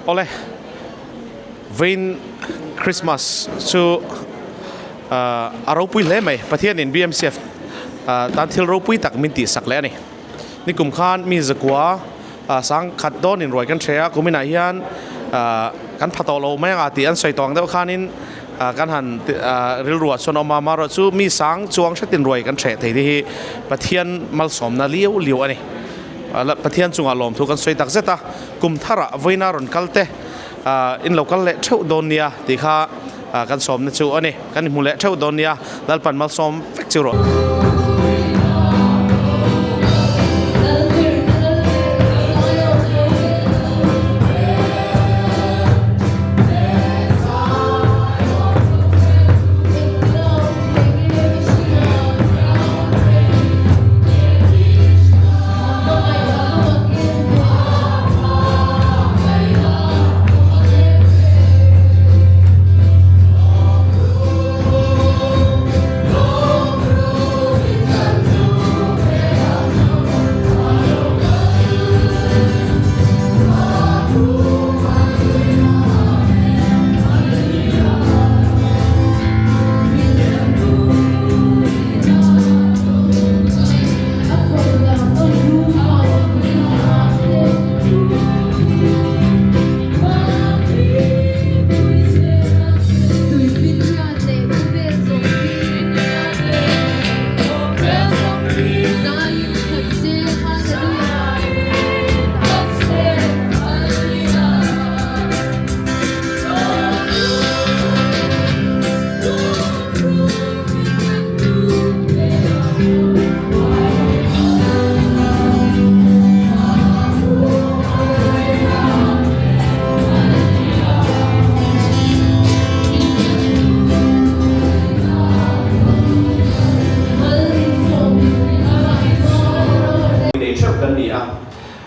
ole vein Christmas chu aropui le mai pathian in BMCF tan thil ropui tak min ti sak le ani ni kum khan mi zakwa sang khat don in roi kan thea kumina hian kan phatolo mai nga ti an soi tong deuh khanin kan han ril ruat son oma maro chu mi sang chuang thatin roi kan the thei hi pathian mal som na liu ani pathian chunga lom thu kan soi tak zeta kum thara voina ron kalte in local le theu don nia ti kha kan som na chu ani kan mu le theu don nia dal pan mal som fek chu ro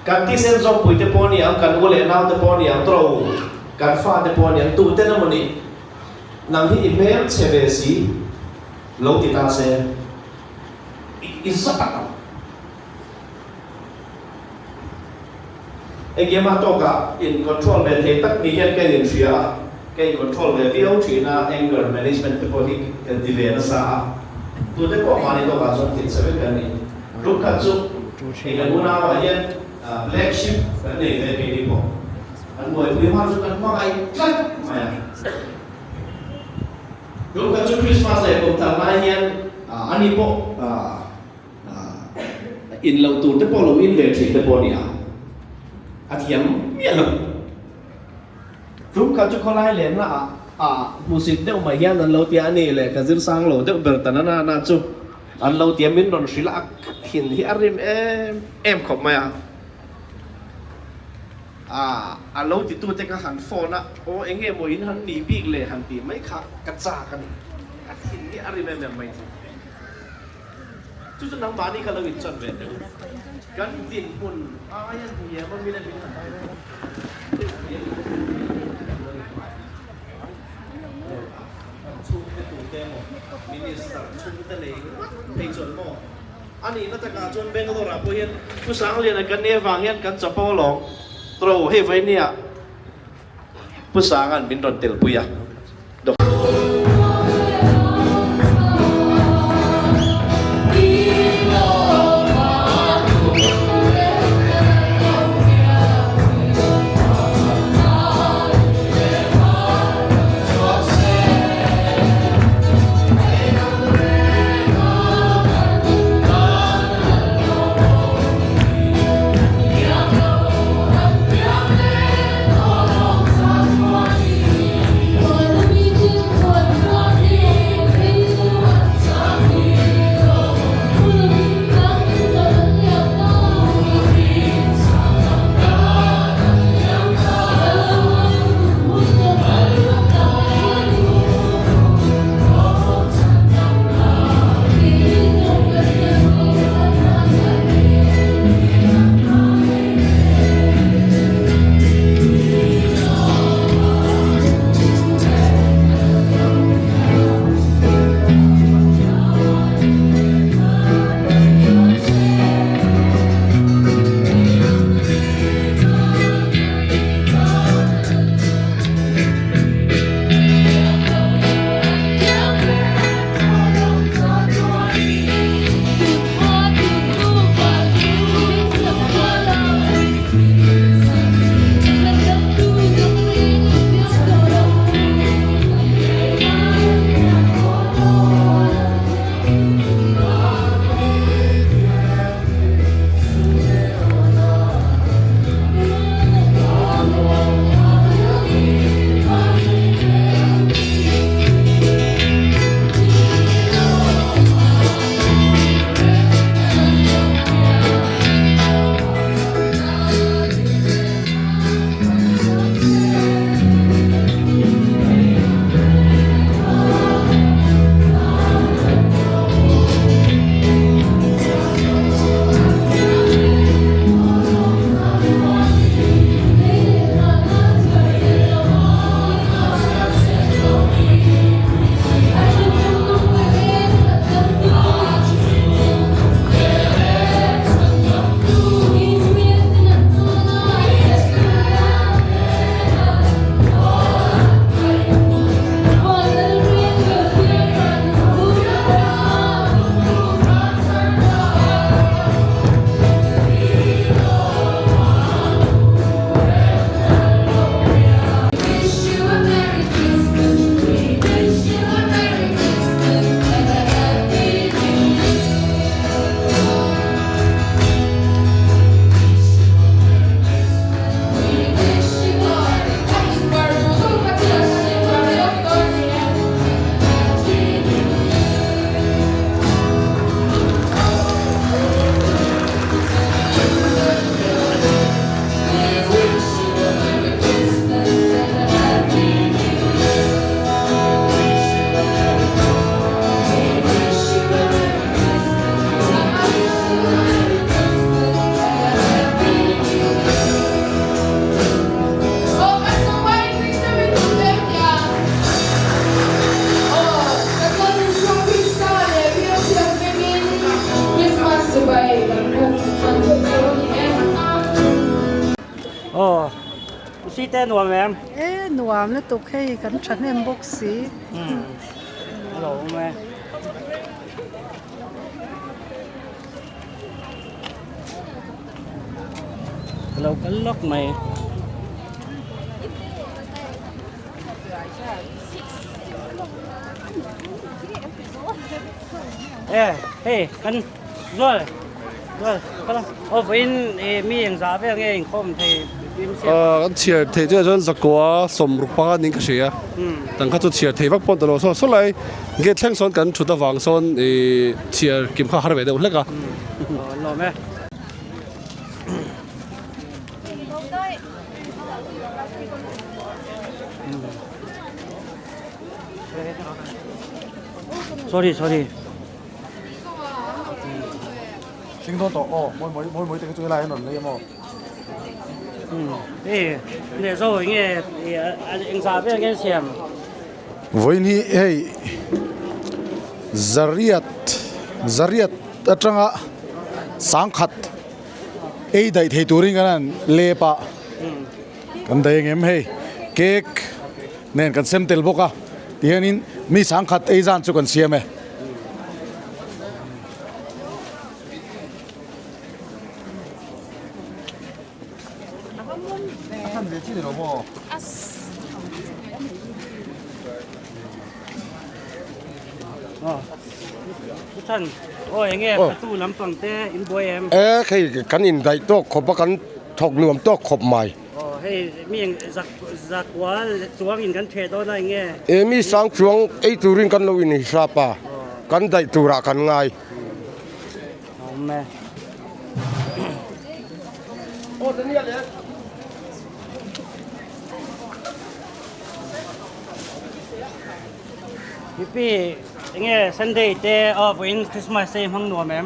kan ti sen zong pui te pon ni ang kan ule naw te pon ni ang tro kan fa te pon ni ang tu te na mani nang hi email cheve si lo ti ta se isaka egema to ka in control ve the tak ni hian ke in thria ke control ve vi au thina anger management te ko hi kan ti ve na sa tu te ko ma ni to ka zong ti se kan ni ru ka chu e kan una wa hian black sheep kan nei ve ni po an moi pui ma chu kan ma ai tlat ma ru ka chu Christmas le ko ta ma hian ani po in lo tu te po lo in ve thi te po ni thiam miệng lắm, lúc các chú con lai lên là music đều mà hiện anh lâu tiền này là cái diễn sang lâu đều bật tận na chú anh lâu tiền mình đòn xí là hiện thì em không mày anh lâu thì tôi thấy cái hàn phone á ô anh em mới hắn đi big lệ hắn đi mấy khác cắt xaกันhiện thì em mày chú cho nắm bán đi cái lâu ít chọn về kan tin pun ayan dia memilih pilihan chung ke tu te mo minister chung te le thei chon mo ani na ta ka chon Bangalore po hian ku sang lian kan ne wang hian kan chapo long tro he vai nia pu sangan min don tel puya What ซีเต้หนัวแม่หนัวแล้วตกให้กันฉันเอ็มบ็อกซี่หลงแม่เราก็ล็อกไหมเฮ้กันด้วยก็แล้ววินมีอย่างสาเพียงเองคมที่切提这人是过送入八年个些，但他就切提发半的咯，所以佢听说緊出得網上切檢查下嚟的，那個。攞咩？sorry。整多度哦，每定最靚一輪你有冇？你說應該應啥邊個先？Ini hey zariat atanga sangkhat ei dai thei turing kanan lepa kan dai ngem hey cake nen kan sem tel boka tianin mi sangkhat ei jan chu kan siameท่านอย่างเงี้ยประตูลำปังเต้อินโบเอ็มใครกันอินได้ตัวขบกันถกหน่วมตัวขบใหม่ให้มีอย่างจักว่าสวงอินกันเทตัวได้เงี้ยมีสังช่วงไอตูรินกันเราอินฮิซาปะกันได้ตูระกันง่ายแม่โอ้ตอนนี้เลยพี่อย่างเงี้ย Sunday day of in Christmas day มังหนัวแม่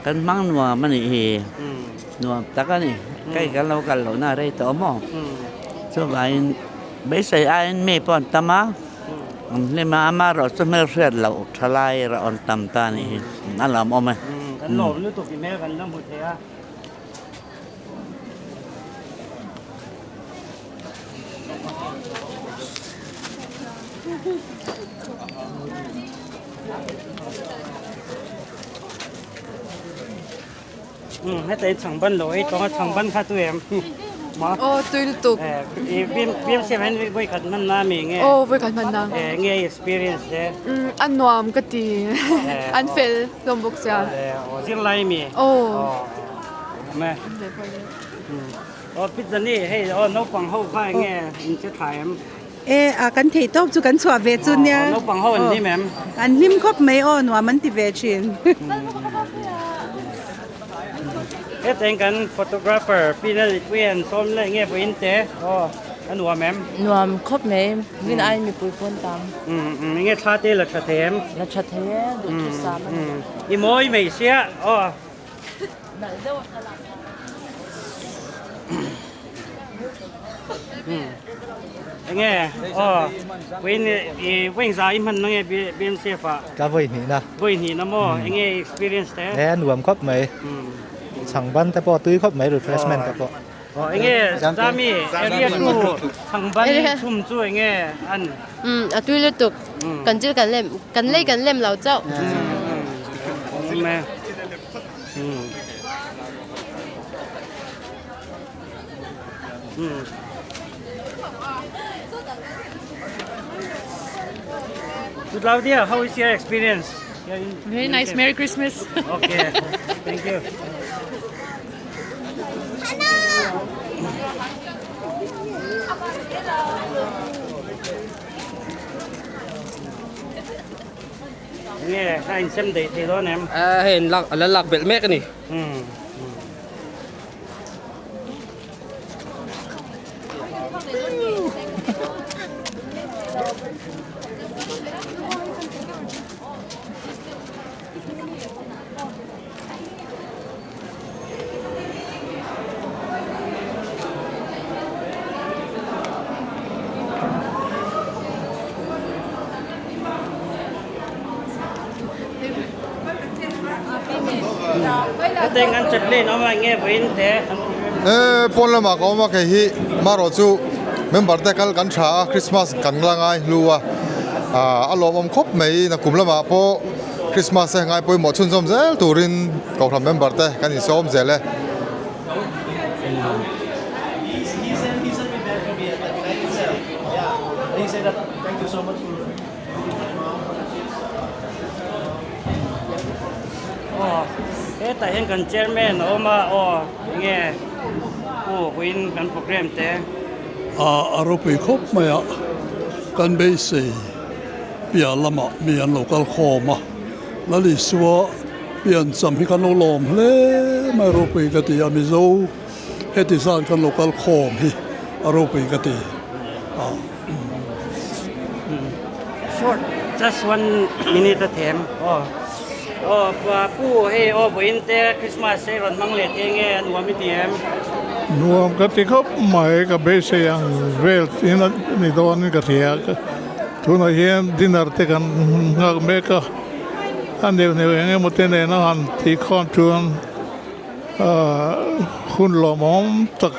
กันมังหนัวมันนี่หนัวตะกันนี่ใกล้กันเรากันเราหน้าได้ต่อหม้อช่วงวันไม่ใช่ไอ้ไม่ปอนตามาเลยมาเราจะไม่เสียเราทลายเราอ่อนตำตานี่นั่นเราเอาไหมกันหลอมรู้ตัวกี่แม่กันน้ำบุตรเทียให้แต่ช่างบ้านลอยต้องช่างบ้านข้าตัวเองมาตุยตุกBMCFไว้กันมันน้ามีไงไว้กันมันน้าไง experience เด้อันนวมก็ดีอันเฟลลมบุกเสียเสียงไรมีแม่พิจารณาให้น้องฟังเขาค่ายไงมันจะถ่ายกันที่ตบจุกันชัวเวจุนเนี่ยน้องฟังเขาอันนี้แม่อันนิ่มครบไม่หนัวมันติเวชินแต่งกัน photographer ปีนั้นเวียนซ้อมอะไรเงี้ยไปอินเตออันหนัวแม่หนัวครบไม่วินไอมีปุยปนตามเงี้ยชาเตละชาเทมดูทุสามอีโมยไม่เสียเงี้ยวินสายมันเงี้ยBMCFก็วินนะนะโมเงี้ย experience แต่หน่วมครบไม่สั่งบ้านแต่พอตุ้ยครบไม่ refreshment แต่พอเงี้ยสามีเรียกดูสั่งบ้านชุ่มช่วยเงี้ยอันตุ้ยเลยตุกกันเจอกันเล่มเราเจ้าแม่Claudia, how is your experience? Very nice. Merry Christmas. Okay, thank you. Nghe, anh xem để thì đó em. Hình lạc biệt mẹ cái này. Cái tên anh chụp lên nó mà nghe với thế ปนละมาก็มาแค่ฮีมารอจูเมมเบอร์แต่กันช้าคริสต์มาสกันละไงรัวอารมณ์ครบไม่นักกลุ่มละมาพอคริสต์มาสไงไปหมดชุนส้มเซลตูรินก็ทำเมมเบอร์แต่กันอีส้มเซลเลย He said that thank you so much for แต่เห็นกันเจอร์แมนออกมาเงี้ยวินกันโปรแกรมแต่อารมณ์ครบไหมกันเบสิเปลี่ยนละมาเปลี่ยนโลกาลคอมาแล้วลิสวะเปลี่ยนจำให้กันลมเลยไม่รู้ไปกันที่อามิโซเฮติซานกันโลกาลคอมฮีอารมณ์ไปกันที่short just 1 minute at time ผู้ให้วินแต่คริสต์มาสเรื่องมังเลตเองนัวมิเตียมนัวกันที่เขาหมายกับเบสยังเวลที่นี่ตอนนี้ก็เทียกทุนเฮียนดินาร์เตกันงักเมกะอันเดียวเนี่ยยังมุดเตนนะฮันที่คอนชวนคุณหลอมอมตัก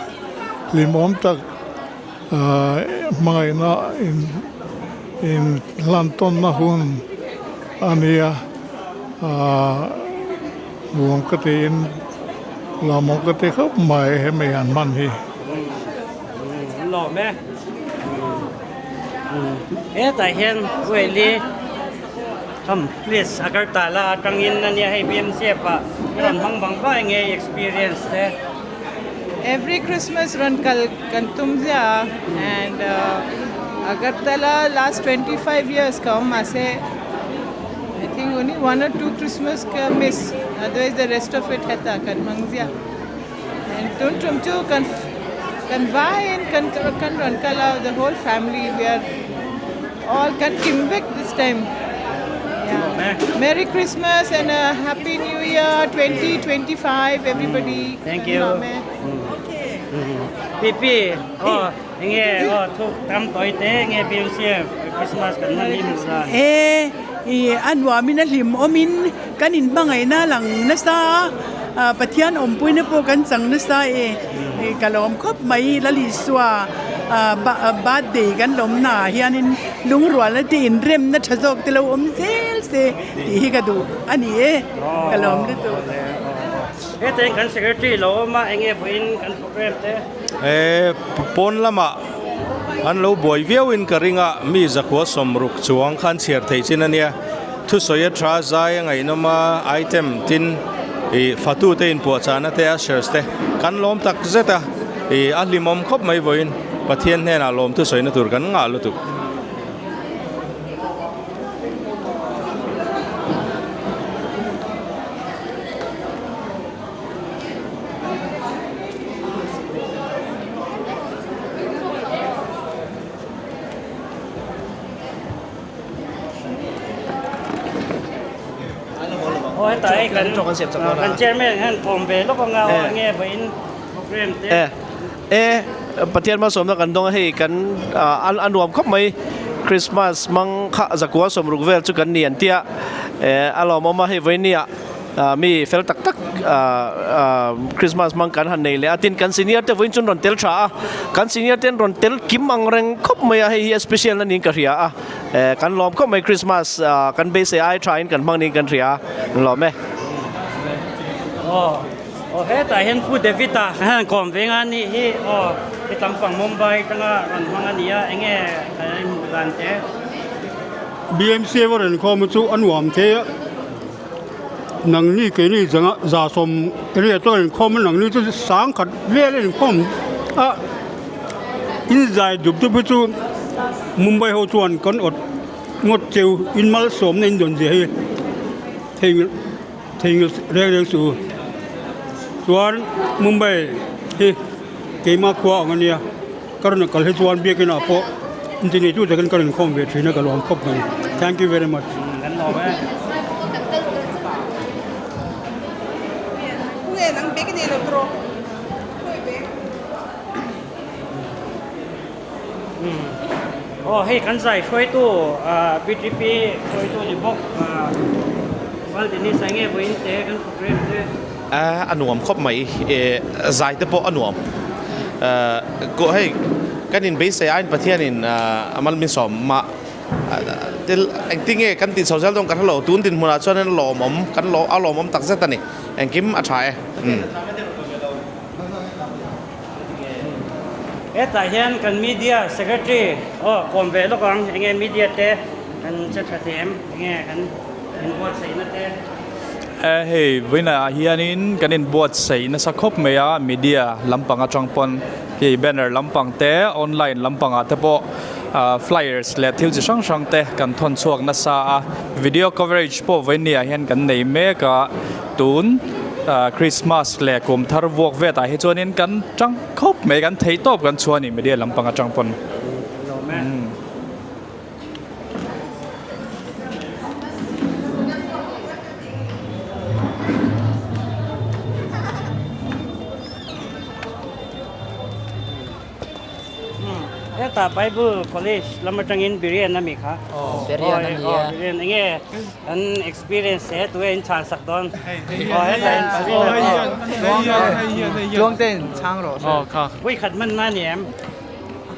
ลิมอมตักไม่นะin London na hun ania buông cái tiền là một cái tiền khóc mày hay mày ăn man hi lò mẹ tại hiện quê li không please agar tala kang in na niya hay BMCF pa ron hang bang ba nghe experience te Every Christmas run kantumja and Agartala last 25 years come I think only 1 or 2 Christmas miss otherwise the rest of it heta kan mangzia and tuntumchu kan vai and kan run kala the whole family we are all kan kimvek this time Merry Christmas and a Happy New Year 2025 everybody Thank you Pipi nghe thuốc tắm tối tế nghe BMCF Christmas kan malim sa an wa min alim omin kanin bangay na lang nasa pathian ompui na po kan sang nasa kalom khop mai laliswa birthday kan lom na hianin lungrwa la tin rem na thazok tilo sel se hi ka du ani kalom ditoแต่กัน secretary เรามาเองเป็นกันโปรแกรมแต่ปนละมาอันเราบ่อยเวียวอินกริงะมีจักว่าสมรุกจวงขันเชียร์ไทยจินเนี่ยทุสอยทราใจยังไงนมาไอเทมตินฟัตูเตอินปัวจานะเตะเชิร์สเตกันล้อมตักเจตาอัลลิมอมครบไม่บ่อยปะเทียนเนี่ยนะล้อมทุสอยนตุรกันงาลุตุแต่กันเจอร์แมนฮันผมเวลก็เงาเงี้ยเป็นโปรแกรมเตประเทศมาสมกันต้องให้กันอันรวมครบไหมคริสต์มาสมังข้าจักว่าสมรุกเวลจุกันเนียนเตียอารมณ์มาให้ไว้เนี่ยมีเฟลตักคริสต์มาสมังกันหันในเลยตินกันซีเนียร์เตวินจุนรอนเตลชากันซีเนียร์เตนรอนเตลกิมอังเรงครบไหมให้สเปเชียลนั่นนี่กันเรียกันล้อมครบไหมคริสต์มาสกันเบสไอทรายกันบางนี่กันเรียล้อมไหมแต่เห็นพูดเดวิต้าก่อนเวงานนี้ไปทำฝั่งมุมไบตั้งแต่ฝั่งอันนี้เองมุกดันเจ้ BMCF วันนี้เขามาจู่อันวมเทนังนี่แค่นี้จังจ่าสมเรียกตัวเองเขามันนังนี่จะสังกัดเวลาเขาอินใจดุบดุบจู่มุมไบเขาชวนกันอดงดเจียวอินมาลสมในอินโดนีเซียเที่ยงเรื่องสู่ส่วนมุมไบเกี่ยมาขวางอันนี้การนักการส่วนเบียกันอ่ะเพราะอินเทอร์เน็ตจะกันการคอมเวทีนักการลองคบกัน Thank you very much กันรอไหมให้กันใส่ช่วยตู้BGP ช่วยตู้ดิบกวันนี้ใส่เงี้ยวินเตะกันโปรแกรมเตะ อันนวมครบไหมใจแต่พออันนวมก็ให้กันอินเบสไอ้ประเทศนินมันมีสมมาเดี๋ยวเอ็งติ้งกันติดโซเชียลตรงกันฮัลโหลตูนติดหัวชนนั้นหล่อหมอมกันหล่อเอาหล่อหมอมตักเส้นตันนี่เอ็งกิมอัดฉายแต่เห็นกันมีเดียเซกเรตรีคอมเวลล์กันยังไงมีเดียเตะกันจะถัดเต็มยังไงกันเป็นบทใส่นั่นเตะเฮ้ยวันนี้เฮียนินกันอินบวชใส่นักสักคบเมียมีเดียลำปังอาจังปนที่แบนเนอร์ลำปังเตะออนไลน์ลำปังอาเตะโปflyers และที่จะช่างเตะกันทนช่วงนัสวิดีโอ coverage พวกวันนี้เห็นกันในเมกะตูนคริสต์มาสและกลุ่มทารวกเวทให้ชวนนินกันจังคบเมกันเทยตบกันชวนนี่มีเดียลำปังอาจังปนแต่ไปบูคอลเลจแล้วมาจังอินบิเรียนนั่นมีค่ะบิเรียนนั่นเองบิเรียนอย่างเงี้ยอัน experience ตัวเองชาญสักตอนให้ได้ช่วงเต้นช่างรถค่ะวิ่งขัดมันมาเนี่ย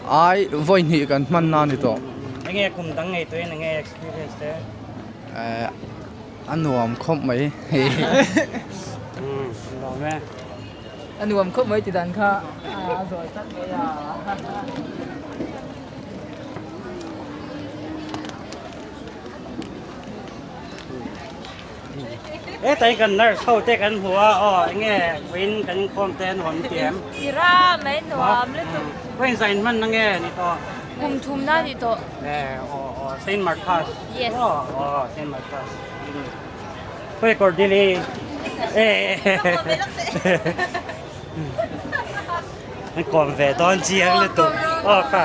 ไอ้วิ่งหนีกันมันนานนี่ตัวอย่างเงี้ยคุมตั้งไงตัวเองอย่างเงี้ย experience อันนวมครบไหมลองไหมอันนวมครบไหมจีดันค่ะสวยจังเลยแต่กันนั่งเข้าเตะกันหัวอย่างเงี้ยวินกันคอมเตนหอมเตียมจีราไม่หนวมเลยตัวเว้นใส่มันนั่งเงี้ยนี่ตัวกุมทุ่มหน้านี่ตัวเซนต์มาร์คัส yes เซนต์มาร์คัสเพื่อกดดีลีมันก่อนเวตอนเชียงเลยตัวค่ะ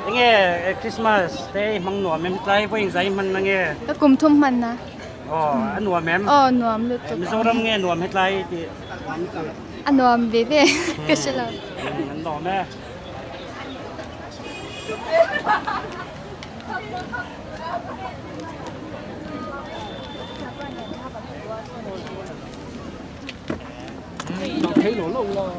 อย่างเงี้ยคริสต์มาสเต้มังหนวมมันไล่เว้นใส่มันนั่งเงี้ยก็กุมทุ่มมันนะอันนวมแม่หนวมลุตุมิโซรัมเงี้ยหนวมให้ไล่ที่อันนวมเบบี้ก็ใช่แล้วอันนวมแม่เราthấy nổ lông rồi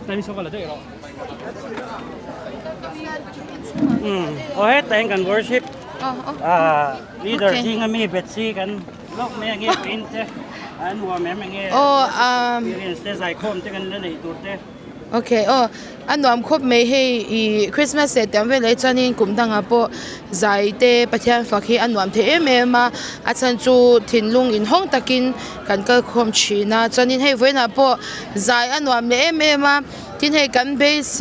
đây mi số cái là thế rồi hết tên cần worship leaderที่งั้นมีเบ็ดซี่กันโลกแม่เงี้ยเป็นเจ้อันหัวแม่เงี้ยexperience แต่ใส่คมจะกันเล่นในตัวเจ้โอเคอันนวมครบไม่ให้คริสต์มาสเสร็จแต่เวลาจันนี่กลุ่มต่างๆพอใจเตะประเทศฝากให้อันนวมเทเมมาอาจารย์จูถิ่นลุงอินห้องตะกินกันก็คมชีนะจันนี่ให้เวลาพอใจอันนวมเมมาที่ให้กันเบส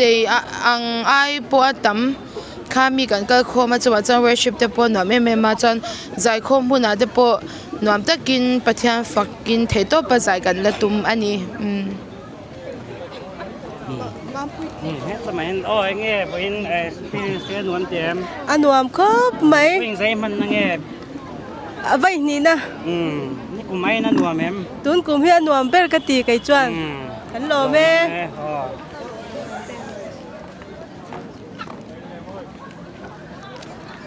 อังไอพอตั้มข้ามีกันก็คมมาจังหวัดจัง worship แต่พอนวมเมมาจันใจคมบุญนะแต่พอนวมตะกินประเทศฝากกินเทโตปะใจกันละตุ่มอันนี้สมัยนั้นเงี้ยเป็นexperience นวมเต็มอันนวมครบไหมวิ่งใส่มันเงี้ยไว้นี่นะนี่กูไม่นั่นนวมแม่ตุนกูเพื่อนนวมเป็นกติไก่จวนฮัลโหลแม่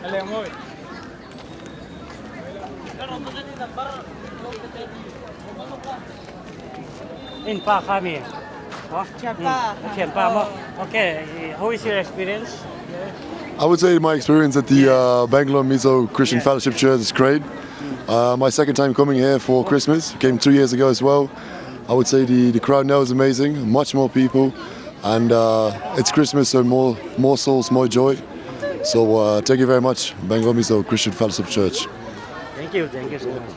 อะไรมั้ยอินป้าข้ามีOkay, how is your experience? I would say my experience at the Bangalore Mizo Christian Fellowship Church is great. My second time coming here for Christmas, came 2 years ago as well. I would say the crowd now is amazing, much more people, and it's Christmas, so more souls, more joy. So thank you very much, Bangalore Mizo Christian Fellowship Church. Thank you so much.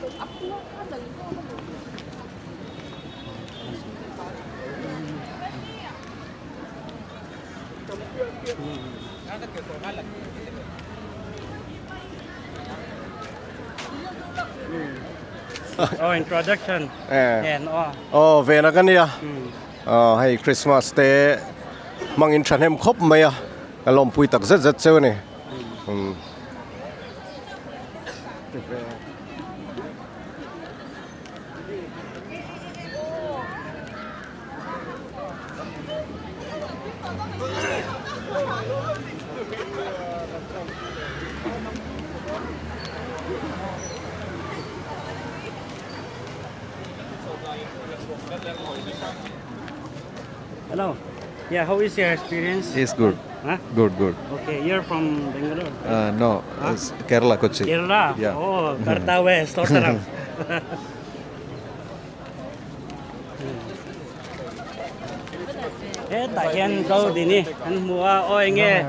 Introduction. เวนักันเนี่ยให้คริสต์มาสเตย์มังอินทรันเฮมครบไหมลมปุยตักเจ็ดเจ้านี่ Hello. Yeah, how is your experience? It's good. Huh? Good. Okay, you're from Bangalore. No, it's Kerala, Kochi. Kerala. Yeah. Oh, Karta West. Tosaram. Tại hiện câu đi nè, anh mua oi nghe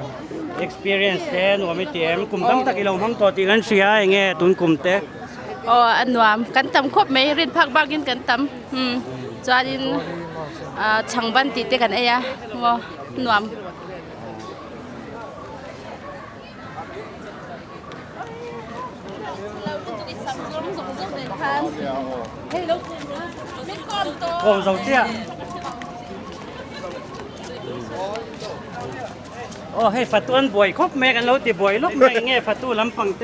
experience thế, nó mới tiệm cùng tâm tắc ilong hang to thì anh xia nghe tuân cùng thế. Anh nuam kan tam khop mấy rin phak bagin kan tam cho nên chẳng ban tít kan ấy à nuam Ồ, dầu chia. Hey, Fatuan boy, khóc mẹกันแล้วตี boy ลูกแม่เงี้ย Fatu ลำพังเต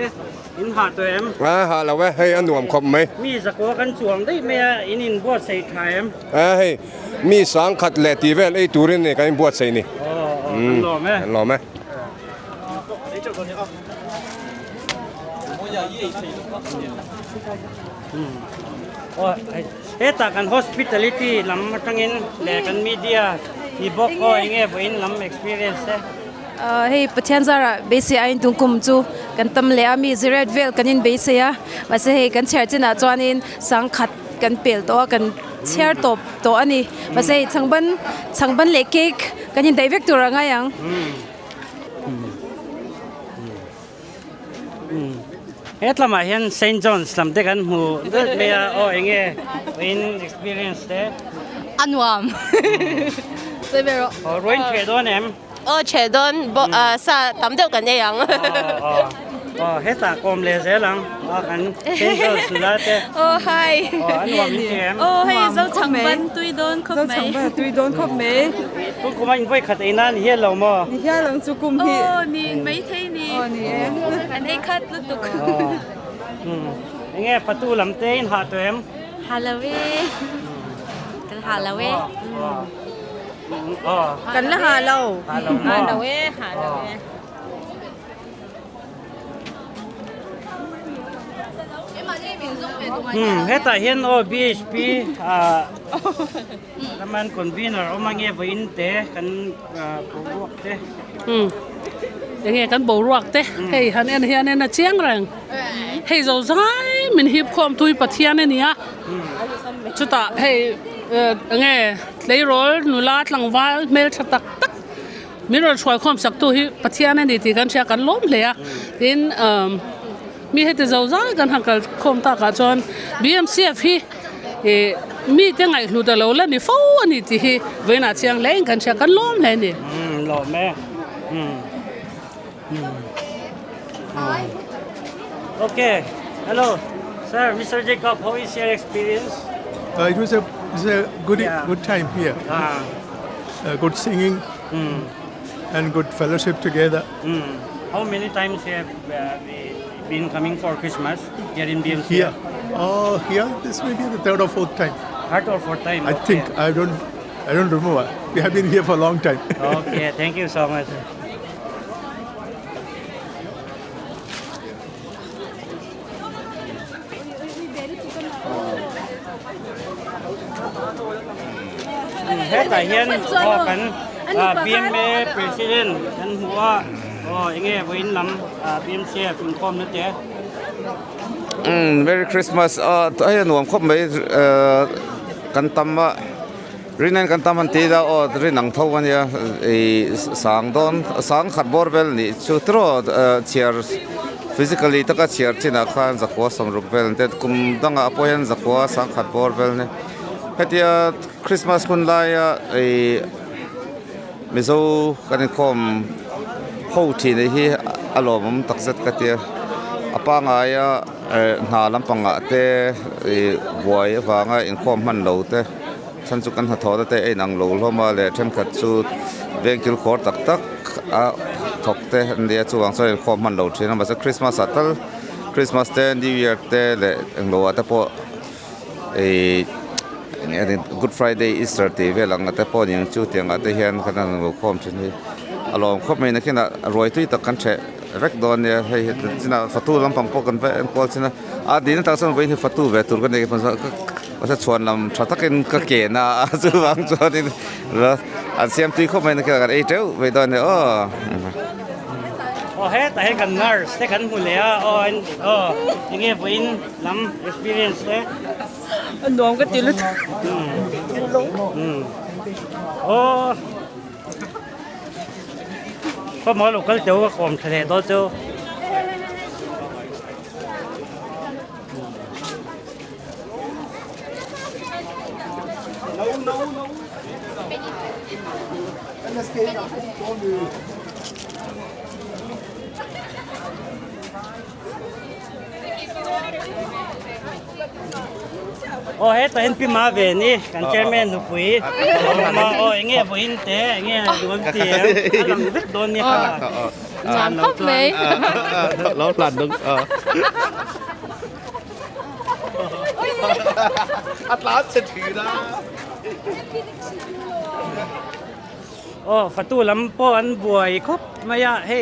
อินหาตัวเอ็ม ฮะแล้วเว้ยให้อันหนุ่มครบไหม มีสกัวกันสวงได้แม่อินบวชใส่ไทม์ ให้มีสังขัดแหลตีเวลไอ้ตูรินเนี่ยกันบวชใส่นี่หล่อไหม หล่อไหม เฮ้ตากัน hospitality ลำมาตั้งอินแหลกันมีเดียที่บอกก็ยังไงบ่อินลำ experience hey pathianzara base ain tungkum chu kan tam le ami ziret vel kanin base ya wase he kan cher china chuanin sang khat kan pel to kan cher top to ani wase changban le cake kanin dai vek tur anga yang hetla ma hian St John's lam te kan mu me enge in experience te anwam sebero roin chedon em chedon sa tam deu kan e yang heta kom le ze lang kan St John's la te hi anwam ni em hey zau changban tui don khop me tu kuma in voi khat inan hian lo mo ni hian lang chu kum hi ni mấy thế ni ni em anh ấy khát lúc tục nghe Fatu lam te in ha to em Halloween kan Halloween kan la ha lo Halloween heta hian BHP naman convener mange voin te kan buwak te nghe cán bầu ruột thế, hey hắn en là chiang rằng, hey dầu dai mình hiệp khom tui bát thiên này nhá, chú ta hey nghe lấy rồi nulat lang val mail chặt tắc tắc, mình rồi xoay khom sắc tui bát thiên này thì cán sẽ cán lốm lẹ, đến mi hết dầu dai cán hàng cán khom ta cả chọn BMCF hi, mi tiếng ngày lụt đầu lên thì phô này thì với nãy chiang lấy cán sẽ cán lốm lẹ nè, lốm mẹ. Okay, hello, sir, Mr. Jacob. How is your experience? It was a good time here. Good singing and good fellowship together. How many times have been coming for Christmas here in BMCF? Here, here this may be the third or fourth time. Third or fourth time. I think I don't remember. We have been here for a long time. Okay, thank you so much. Tại hiện họ cần BMA President kan hua inge voin lam BMCF inform nữa thế. Merry Christmas. Ai nuam khop mai kan tam rinan kan tam han ti da rin ang thau an ya sang khat bor vel ni chu tro chair physically taka chair china khan zakwa samruk vel te kum danga apoyan zakwa sang khat bor vel ne hetia Christmas kun la ya mizo kan kom ho thi ne hi alom takzat katia apanga ya na lampanga te boy wanga in khom man lo te chan chu kan ha tho te ei nang lo hloma le them khat chu venkil khor tak tak a thok te ndia chuang so in khom man lo thina ma sa Christmas atal Christmas te New Year te le englo ata po Good Friday Easter ตีเวลังแต่พอยังจู่เตียงแต่เฮียนขนาดนั้นคอมชนิดอารมณ์ครบไม่นะแค่น่ะรวยตุ้ยตะกันเชะรักโดนเนี่ยให้จิน่ะฟัตตูลำปังปกันไปอันกอลจิน่ะดีนั่นตั้งสมัยที่ฟัตตูเวตุรกันเนี่ยก็จะชวนลำชดตะกินก็เก๋นะจู่บางชวนนี่แล้วอันเสียมตุ้ยครบไม่นะแค่กันเจ้าไปโดนเนี่ยเฮ้แต่ให้กัน nurse แต่กันหุ่นเลยยังไงผู้หญิงลำ experience เลยนวมก็ติลุดก็หมอลูกก็เจ้าก็ขอมทะเลตัวเจ้าเฮ้แต่เห็นพี่มาเวนี่กันเจอแม่หนูปุ๋ยมาอย่างเงี้ยผู้หญิงเตะอย่างเงี้ยดูมันเตี้ยลำลึกโดนเนี่ยค่ะงานครบไหมแล้วหลันดึงอัตลาจะถือนะฟัตูลำป้อนบวยครบมายะเฮ้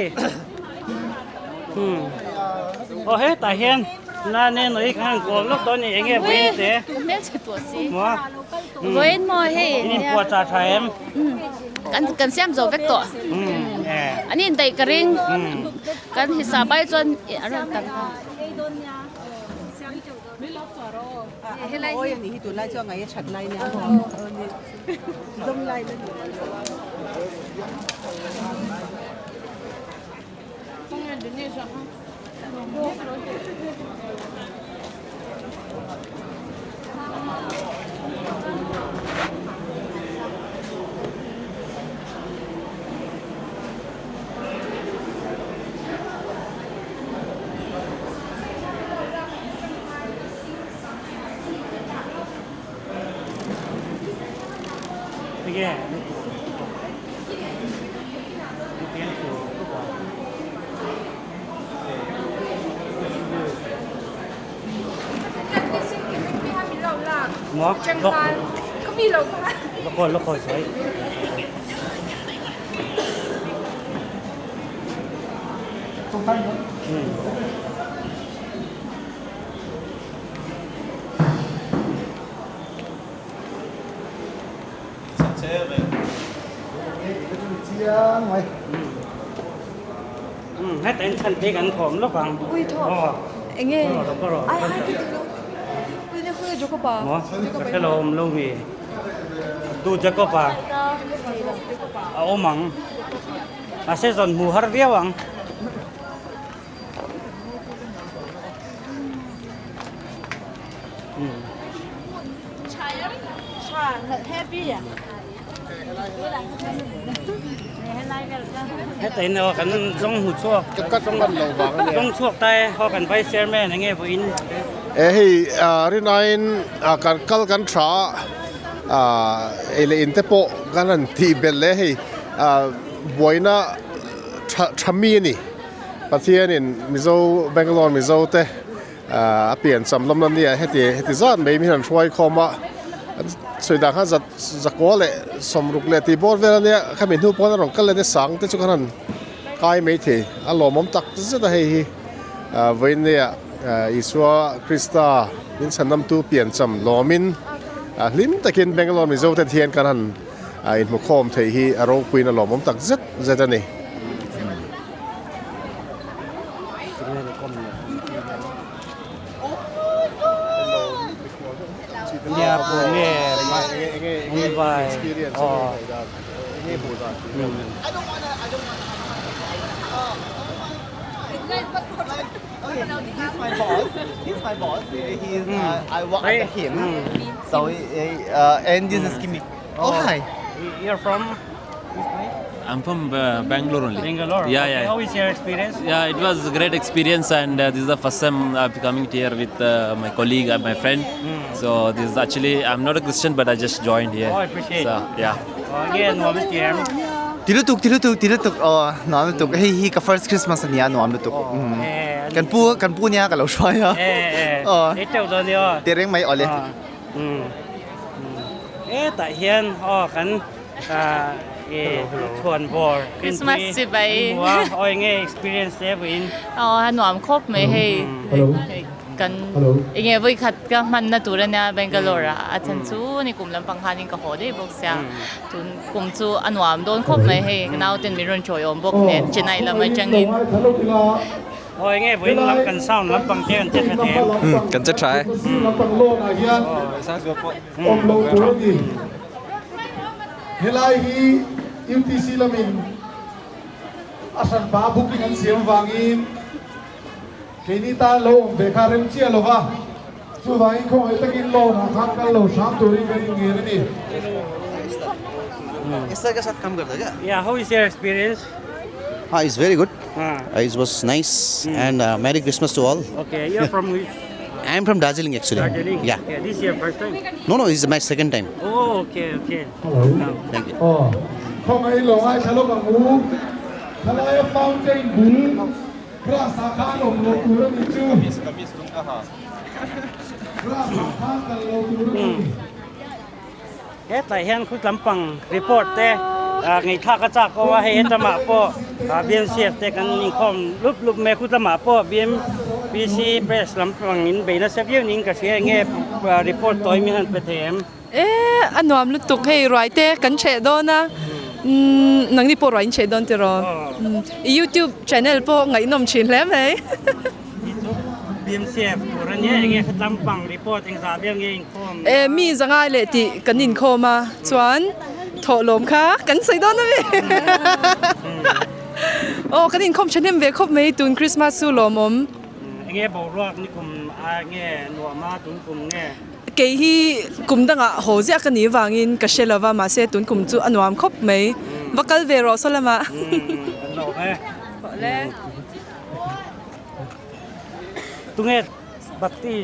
เฮ้แต่เห็นน่าเน้นหน่อยข้างกองลูกตอนนี้อย่างเงี้ยผู้หญิงเตะแม่จะตัวสิหมอเว้นมอเฮ้นี่ปวดตาแฉมกันเสียมโจเวกตัวอันนี้ได้กระริ่งกันหิสาไปจนอะไรต่างให้ไล่อย่างนี้ที่ตัวไล่ช่วงไงฉัดไล่เนี่ยต้องไล่เลยต้องเงินเดือนนี้ใช่ไหมYeah. Mỏ có mi lộc lộc hồi sấy hết tên thân thế gần thòm lúc bằng ui thòm anh nghe ai cái tiếng ui nó hơi cho bà cái lồng lông mì tu cho cô bà ôm măng sẽ dọn mù hạt véo bằng happy à hết tên họ cần giống hụt xua giống chuộc tay họ cần vay xe mẹ này nghe với hey rin ain kan kal kan tra ele intepo kanan ti belle hey boina chami ni pathian in mizo Bangalore mizo te pian samlam nam ni heti zan me mi han throi khoma soi da kha zakwa le somruk le ti bor vela ne khamin hu pon rong kal le sang te chu khanan kai me the alomom tak zeta hei vein ne iswa krista min sanam tu pian cham lomin lim takin Bangalore mizo te thian kanan in mu khom thei hi aro puin alomom tak zeta ni ya punya mobile ini buta He's my boss. He's I work under him. So and this is Kimi. Oh hi. You're from? I'm from Bangalore only. Bangalore. Yeah. How is your experience? Yeah, it was a great experience, and this is the first time I'm coming here with my colleague and my friend. So this is actually I'm not a Christian, but I just joined here. Oh, I appreciate. So yeah. Again, what jam? Tilutuk. Nuam lutuk. He ka first Christmas niya nuam lutuk. Kan pu niya ka lo shwai ha. Ito daw niyo. Tereng may ole. แต่เฮียนกันชวนบอร์ Christmas สิไป ว่าไง experience เวินหนวมครบไม่ให้กันไงวิคัดก็มันน่าตัวเนี่ยเบงกาโลระอาจารย์จูนี่กลุ่มลำปังคานิงก็โหได้บอกเสียทุนกลุ่มจูหนวมโดนครบไม่ให้น่าเต็มมีรุ่นช่วยอมบอกเนี่ยจะไหนละไม่จังอินไงเวินลำกันเศร้าลำปังเจ้าเจ้าแท้กันจะใช้เฮลัยฮีอิวทีซีลามินอาสันบาบุกินันเสียงวางินเกนิตาโลเบคาเรมเชียโลวะชูวางินคงไอ้ตะกินโลนะข้ามกันโลชามตัวนี้กันยังไงนี่इस तरह के साथ काम करता क्या? Yeah, how is your experience? It's very good. It was nice and Merry Christmas to all. Okay, you're from which? I'm from Darjeeling actually. Darjeeling? Yeah. Okay, this is your first time? No, this is my second time. Oh, okay. Thank you. คงไอ้หลงไอ้ชะโลกังหูทลายฟาวเจนบูพระสาขาหลงโลกุระมิจูพระสาขากันโลกุระมิแต่เฮียนคุณลำปังรีพอร์ตแต่ไงท่ากระจากก็ว่าให้จะมาปอBMCF แต่กันนิคมรูปแม่คุณจะมาปอBC Press ลำปังนินเบนัสเบียนินก็เสียเงี้ยรีพอร์ตตัวมีหันไปเถมอันนวมลุตุกให้รอยเตะกันเฉดโดนะนังนี่ปอรอยเฉดโดนติรอ YouTube channel ปอไงนมชินแล้วไหมBMCF ตัวนี้เงี้ยลำปังรีพอร์ตเองสาบยังเงี้ยคมมีสังไงเลยที่กันนินโคมาชวนถอดลมค่ะกันใส่โดนนะเว้ยโอ้กันนินคมฉันเห็นเวคบไม่ตุนคริสต์มาสสู้ลมเงี้ยบอกว่านี่กลุ่มเงี้ยหนัวมาตุนกลุ่มเงี้ยเกี่ยกลุ่มตั้งโหเจ้ากันนี้วางินกษลว่ามาเสตุนกลุ่มจูอันวามคบไม่วักกัลเวรอสละมาหนัวไหมตุงเงี้ยบัตตี้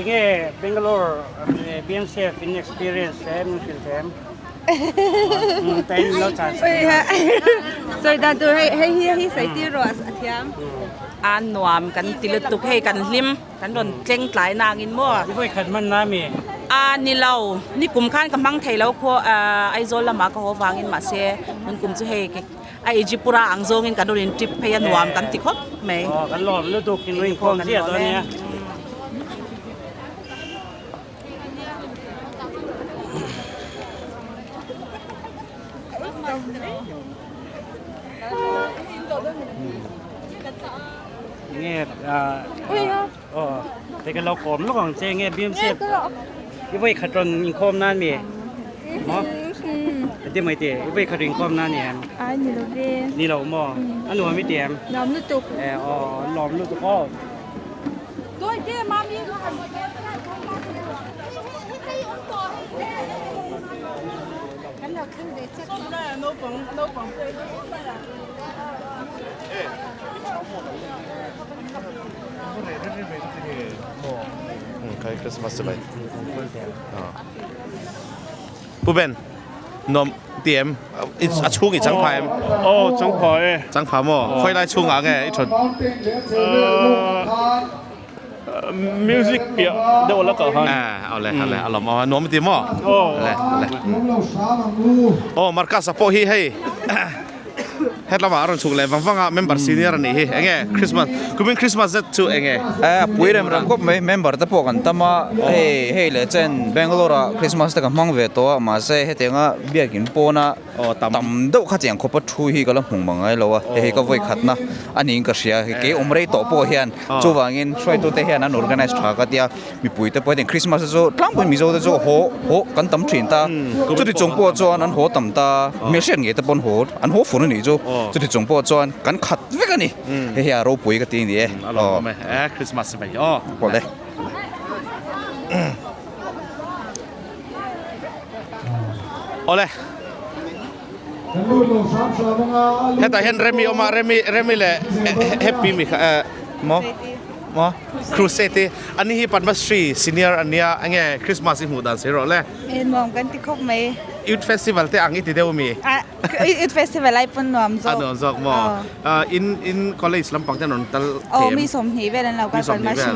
เงี้ยเบงกาโลBMCF in experience มึงฟิลแถมแต่เราจ่าย所以但係喺使啲รสเทียมอันนวมกันติลตุกให้กันลิมกันโดนเจ้งหลายนางอินมั่วที่ไม่ขัดมันน้ำมีนี่เรานี่กลุ่มข้านกำลังไทยแล้วพอไอโซลมาก็หัววางอินมาเสียมันกลุ่มจะให้ไอจิปุระอังโซงินกันโดนจิบพยานวมกันติคบไหมกันหลอมแล้วตุกกินวิ่งพองเสียตัวนี้เงี้ยแต่กันเรากลมแล้วของเจเงี้ยBMCFยี่ห้อขัดจนอินคอมนั่นมีมั้งแต่ไม่เตะยี่ห้อขัดอินคอมนั่นเนี่ยนี่เราหม้ออันนู้นไม่เตะล้อมลูกตุกล้อมลูกตุกก็ด้วยเจ้มามีกันเราขึ้นเด็กจะกินได้โน้ปังใครคริสต์มาสไปผู้เป็นนมเตรียมอีช่วงอีจังพายจังพายมั้งค่อยไล่ช่วงอะไรอีชนmusic เปียเดี๋ยวแล้วก็ฮันเอาเลยเอาลมเอานมเตรียมมั้งเลยโอ้มาร์คัสปอฮีให้เฮ็ดละมาอารมณ์ชุกเลยฟังเมมเบอร์ซีเนียร์นี่เฮ้ยคริสต์มาสกูเป็นคริสต์มาสจะช่วยเงี้ยปุยเริ่มก็ไม่เมมเบอร์แต่พวกกันแต่มาเฮ้ยเลยเจนเบงกาโลระคริสต์มาสแต่ก็มังเวตัวมาเซ่เฮ็ดยังอ่ะเบียกินปอนะตั้มเด็กขัดยังคบช่วยก็ลำหงมังไงแล้ววะเฮ้ยก็ไว้ขัดนะอันนี้ก็เสียเกี่ยอมเรย์ต่อปอเฮียนจู่ว่างินช่วยตัวเฮียนนั้น organize ฉากกันเดียมีปุยแต่พอเด็กคริสต์มาสจะตั้งปุยมีโซ่จะโหกันตั้มชินตาจุดที่จงปอจวนอันโหตั้มตาเมื่อเช้าเงี้ยแต่ปนโหอันโหฝุ่นนี่จู่จุดที่จงปอจวนกันขัดเวกันนี่เฮียเราปุยก็ตีนี่คริสต์มาสไปพอเลยเอาเลยเฮ้ยแต่เห็นเรมิออกมาเรมิเลยแฮปปี้มั้ยมอ มอครูเซตอันนี้ปันมัสทรีซีเนียร์อันเนี้ยอันเงี้ยคริสต์มาสหูดันเซโร่เลยมองกันที่ครบไหมยูทเฟสติวัลที่อังกฤษที่เดียวมียูทเฟสติวัลไอปนนวมจอกนวมจอกมอin college ลำปางถนนตะมีสมหีเวลเราก็ปันมาชิง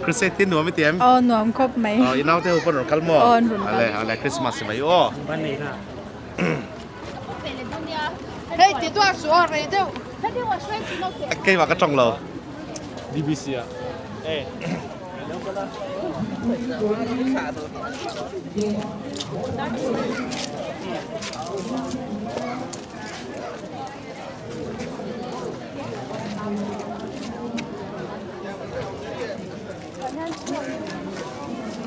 คริสเตียนหนูไม่เตรียมนวมครบไหมอินเอาเที่ยวปนนคัลมออะไรคริสต์มาสใช่ไหมบ้านนี้นะเฮ้ยติดตัวสวยเลยเดี๋ยวใกล้ว่าก็จ้องเรา DBC อ่ะ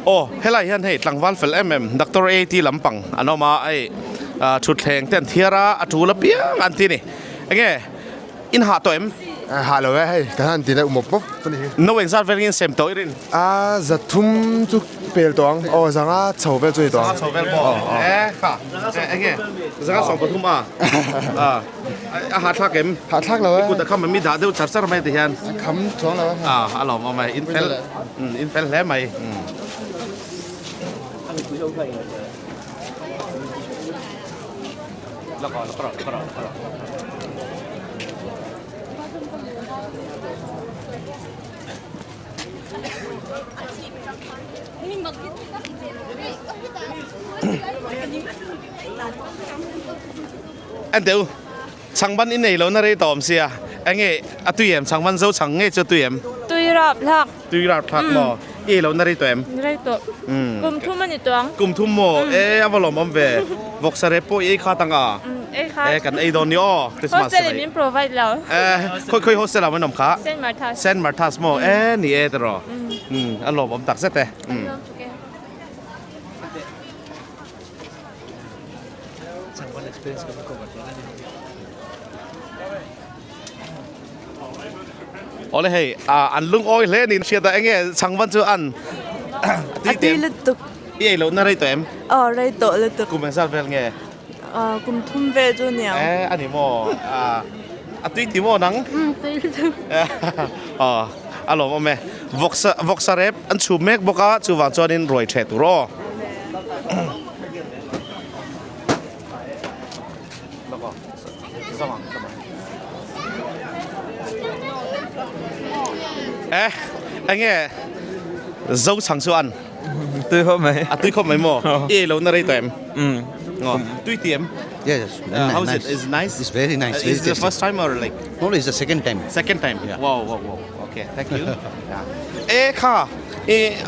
โอ้เฮลัยฮันเฮตหลังวันเฟลดร.เอที่ลำปังอันเอามาไอชุดแทงเต้นเทียระจูละเปียงอันที่นี่ไอ้เงี้ยอินหาตัวหาเลยให้กันที่ได้อุโมงค์ตัวนี้โน้เองซาเวลินเซมตัวอินจะทุ่มจุกเปลี่ยนตัวสังอาชาวเวลจุดตัวชาวเวลบอค่ะไอ้เงี้ยสังอาสองปฐุมหาทักเอ็มหาทักเลยกูแต่เขามันมีด่าเดี๋ยวจัดสรรไม่ได้ยันคำท้องเลยอารมณ์เอาไหมอินเฟลแล้วไหมแล้วก็อันเดียวช่างบ้านอินไหนเราน่าจะตอมเสียไอ้เงี้ยตุยเอ็มช่างบ้านเจ้าช่างเงี้ยจะตุยเอ็มตุยรับทักหมอเราน่าจะตัวเอ็มน่าจะตัวกลุ่มทุ่มมันอยู่ตัวกลุ่มทุ่มหมอเอาบอลมอมเววกสเรปโป้ข้าตั้งกันโดนย่อคริสต์มาสโฮสเทลมี provide แล้วค่อยโฮสเทลมันนำข้าเซนมาร์ทัสหมอนี่ตรออารมณ์ผมตักเสร็จแต่โอ้เลยอันลุงอ้อยเล่นนี่เชียร์แต่เงี้ยช่างวันจะอันตีลึกตุกเราน่าจะตัวเอ็มไรตัวลึกตุกกุมเป็นซาเวลเงี้ยกุมทุ่มเวจุเนี่ยอันนี้โมตุยติโมนังตีลึกตุกอารมณ์ว่าแม่วกสเรปอันชูเมกบอกว่าชูวางจอนินรวยเฉตุรอไอ้เงี้ยเจ้าช่างส่วนตุ้ยครบไหมตุ้ยครบไหมโมเราน่าจะตัวเอ็มตุ้ยเตรียม Yes, how is it? Is it nice? It's very nice. Is it the first time or like? No, it's the second time. Second time. Yeah. Wow. Okay, thank you. ค่ะ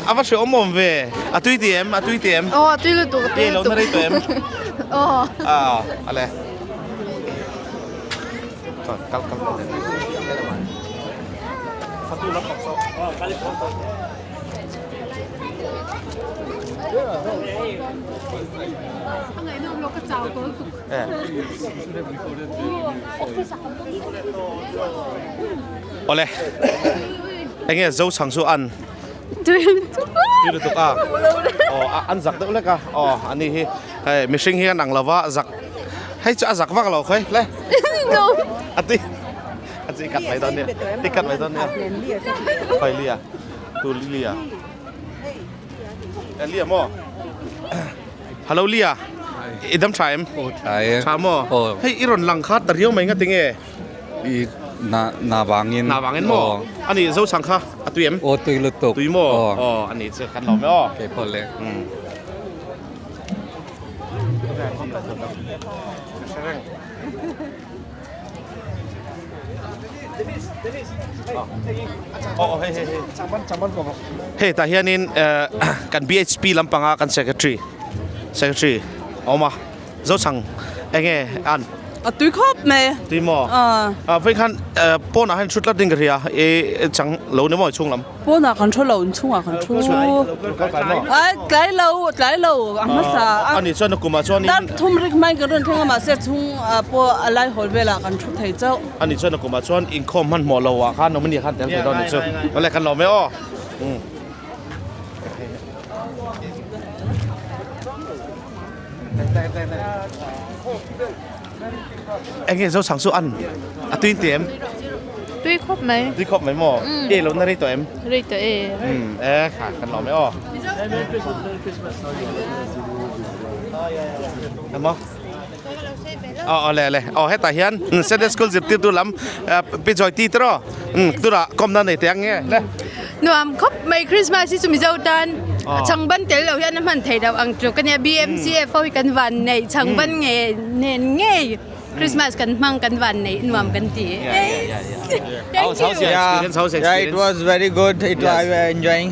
อาว่าเชื่ออมมเวตุ้ยเตรียมตุ้ยเลยตัวเราน่าจะตัวเอ็มอะไรกัลฟัตุลับของโอเลไอ้เงี้ยเจ้าช่างส่วนตุยลึกตุกอันจักเด็กเลยกันอันนี้มิชิงเฮียนังลาวะจักให้จะจักว่าเราเคยเลยอันที่กัดไปตอนนี้ไปเลียตูเลียโมฮัลโหลเลียอีดัมชายชายโมให้อีรอนหลังคัดแต่เรียวไม่งั้นติงอีนาบางเงินโมอันนี้เจ้าช่างค่ะตุยเอ็มตุยลึกตุกตุยโมอันนี้จะกันเราไม่เก็บพอเลยเฮ้แต่เฮียนี่กัน BHP ลำปางกัน secretary เอามาเจ้าช่างไอ้เงี้ยอันตุยครบไหมตุยหมอเพื่อนกันป้อนอาหารชุดละดิ่งกันเฮียจังเหล่านี้มั่วช่วงลำป้อนอาหารชุดเหล่าช่วงอาหารชุดไกลเหล่ามาซาอันนี้ชวนกุมาชวนนี่ตั้งทุ่มริกไม่กันเรื่องที่มาเสียช่วงป้อนอะไรหอยเวลากันชุดไทยเจ้าอันนี้ชวนกุมาชวนอินคอมมันหมอเราอ่ะข้าน้องมันนี่ข้าแต่งตัวนี่ช่วยอะไรกันเราไม่อ้อไอ้เงี้ยเจ้าช่างส่วนตุ้ยเตรียม ตุ้ยครบไหม ตุ้ยครบไหมหมอเอ๋เราหน้าได้ตัวเอ็ม เรียกตัวเอ ขาดกันหรอไม่อ้อทำมั้งเลยให้ตาเฮียนเซนเดสคูลจิบติดตัวลำไปจอยตีตรอตัวละกอมนั่นในเตียงเงี้ยเลยหนูครบไม่คริสต์มาสที่สุมิเจ้าตันช่างบ้านเต๋อเราเฮียนน้ำมันไทยเราอังจุกันเนี่ย BMCF เขากันวันในช่างบ้านเงี้ยเน้นเงี้ยคริสต์มาสกันมั่งกันวันในนวมกันตี How's your experience? How's your experience? It was very good. I was enjoying.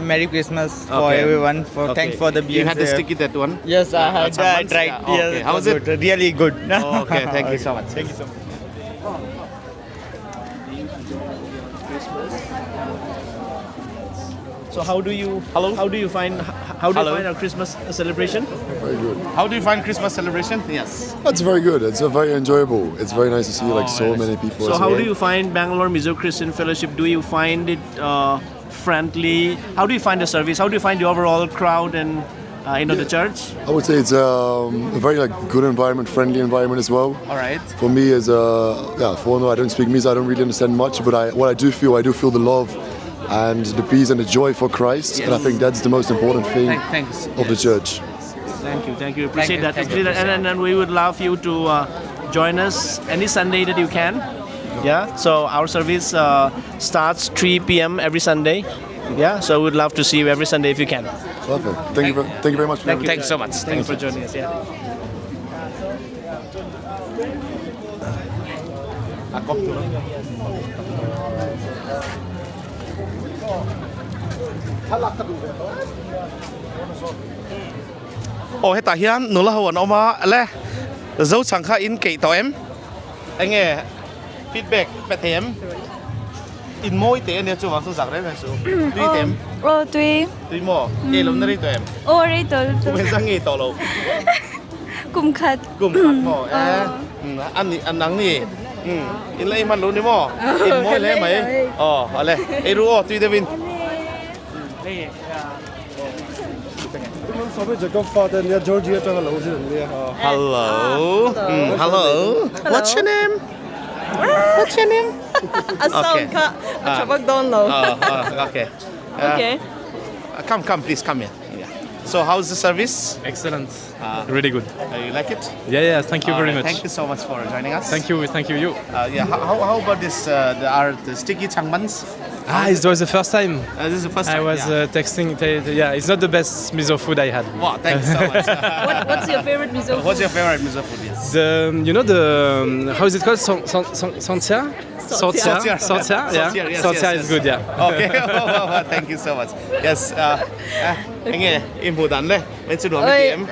Merry Christmas for everyone. Thanks for the BMCF. You had the sticky that one? Yes, I had. I tried. Yes, how was it? Really good. Okay, thank you so much. Thank you so much. So how do you find our Christmas celebration? Very good. How do you find Christmas celebration? Yes. That's very good. It's very enjoyable. It's very nice to see so many people. So how do you find Bangalore Mizo Christian Fellowship? Do you find it friendly? How do you find the service? How do you find the overall crowd and the church? I would say it's a very good environment, friendly environment as well. All right. For me, as foreigner, I don't speak Mizo. I don't really understand much, but what I do feel the love and the peace and the joy for Christ, and I think that's the most important thing of the church. Thank you. Appreciate that. And we would love you to join us any Sunday that you can. Yeah. So our service starts 3 p.m. every Sunday. Yeah. So we'd love to see you every Sunday if you can. Perfect. Thank you very much. Thank you so much. Thank you for joining us. Yeah. Hết tại hiện nô la hồn ông mà lẽ dấu chẳng khai in kỹ tao em anh nghe feedback bẻ thêm in môi té anh chú vào số giặc đấy là số tuy thêm tuy mò nghe lắm đấy tụi em đấy tụi cũng sang nghe tao lâu cùng khát mò anh nắng nè in lấy mình luôn đi mò in môi lấy mấy lẽ ai ruo tuy David Hello. What's your name? Okay. Come, please come here. Yeah. So, how's the service? Excellent. Really good. You like it? Yeah. Thank you very much. Thank you so much for joining us. Thank you. You. How about this? The sticky changmans? It was the first time. This is the first time. I was texting. It's not the best miso food I had. Wow, thanks so much. What's your favorite miso food? What's your favorite miso food? Yes. How is it called? Sortia? Yeah. Sortia is good. Yeah. Okay. Thank you so much. Yes. Anh nghe important đấy. Bên chỗ đó mấy em?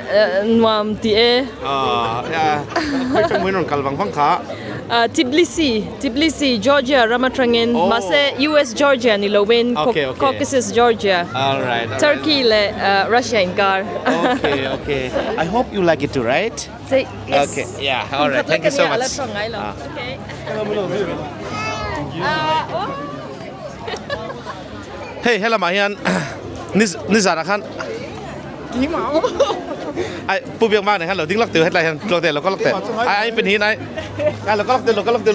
Nuam tie. Khơi trong mấy nón kalbang phăng khá. Tbilisi, Georgia, Ramatrangin, Mase, US, Georgia, Nilowen, Caucasus, Georgia. All right. Turkey, Russia, Inkar. Okay. I hope you like it too, right? Yes. Okay. Yeah. All right. Thank you so much. Okay. Hey, hello, Mahian. Nizara Khan. Ai, phụ việc mang này hắn lẩu tiếng lắc từ hết lại hắn lẩu tiền ai bên hiến ai lẩu có lắc từ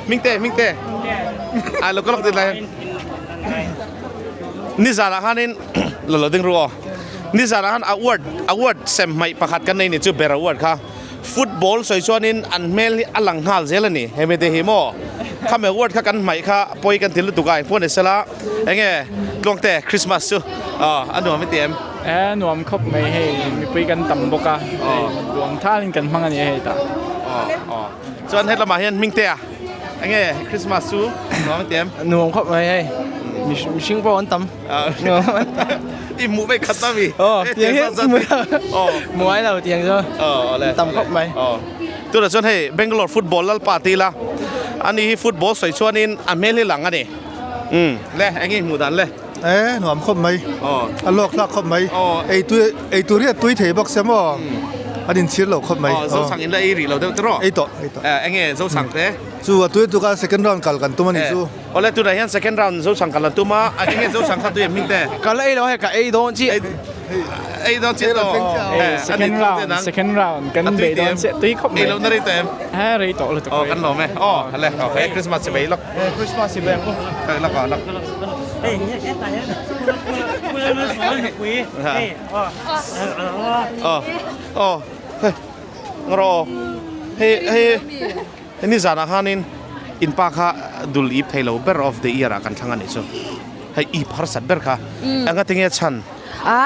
minh tê ai lẩu có lắc từ lại Nizara Khan in lẩu tiếng rùa Nizara Khan award xem mày pakat kan này ni chu better award kha football soi chuan in an mel alang hal zel ani hemi te himo khame award kha kan mai kha poi kan thil tu kai phone sela enge tlongte Christmas chu anu mi tem นวมครบไม่ให้มีไปกันต่ำบกะดวงท่านกันพังอันนี้ให้ตาส่วนเฮ็ดละมาเห็นมิงเตียอันนี้คริสต์มาสซูนวมเต็มนวมครบไม่ให้มีชิงปอนต่ำอีหมูไปขัดตามีเตียงหมูไอ้เราเตียงใช่ไหมต่ำครบไหมตัวละส่วนให้เบงกอร์ฟุตบอลแล้วปาร์ตี้ละอันนี้ฟุตบอลใส่ชวนอินอเมริหลังอันนี้เลยอันนี้หมูดันเลยหนวมครบไหมอันโลกลักครบไหมไอตัวเรียกตุ้ยเทบอกเสียมั้งอันนี้ชิ้นเราครบไหมโซ่สั่งอินได้อีรีเราเด้อตรอไอต่ออันนี้โซ่สั่งเต้จู่ว่าตัวก็ second round กันตัวมันนี่จู่แล้วตัวไหนยัน second round โซ่สั่งกันตัวมาอันนี้โซ่สั่งกันตัวยังมิ่งเต้กันเลยเราให้กับไอโดนจี ai đó chết rồi second round kan be don se tui khop ai lâu nãy tem ha ri to le to kan lo me hale okay Christmas se lok Christmas be ko lok lok hey cái tài á quên nó soi được quý hey ngoro hey ini zana hanin in pa kha dul ip thailo ber of the year kan thanga ni so hey ip har sat ber kha anga tinge chan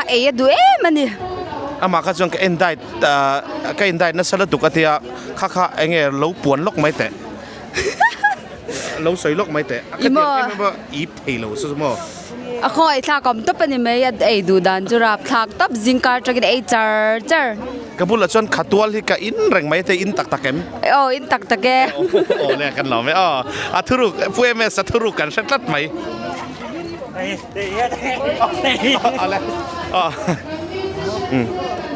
e du mani ama ka jong ka endai na sala tu ka tia kha enge lo puan lok mai te lo soi lok mai te ka tia ip thailo so mo a khoi thla kom top ani me ya e du dan jurap thak top zingkar trakin e char kabul a chon khatwal hi ka in reng mai te in tak takem in tak take le kan lo me athuru pueme sathuru kan satlat mai ale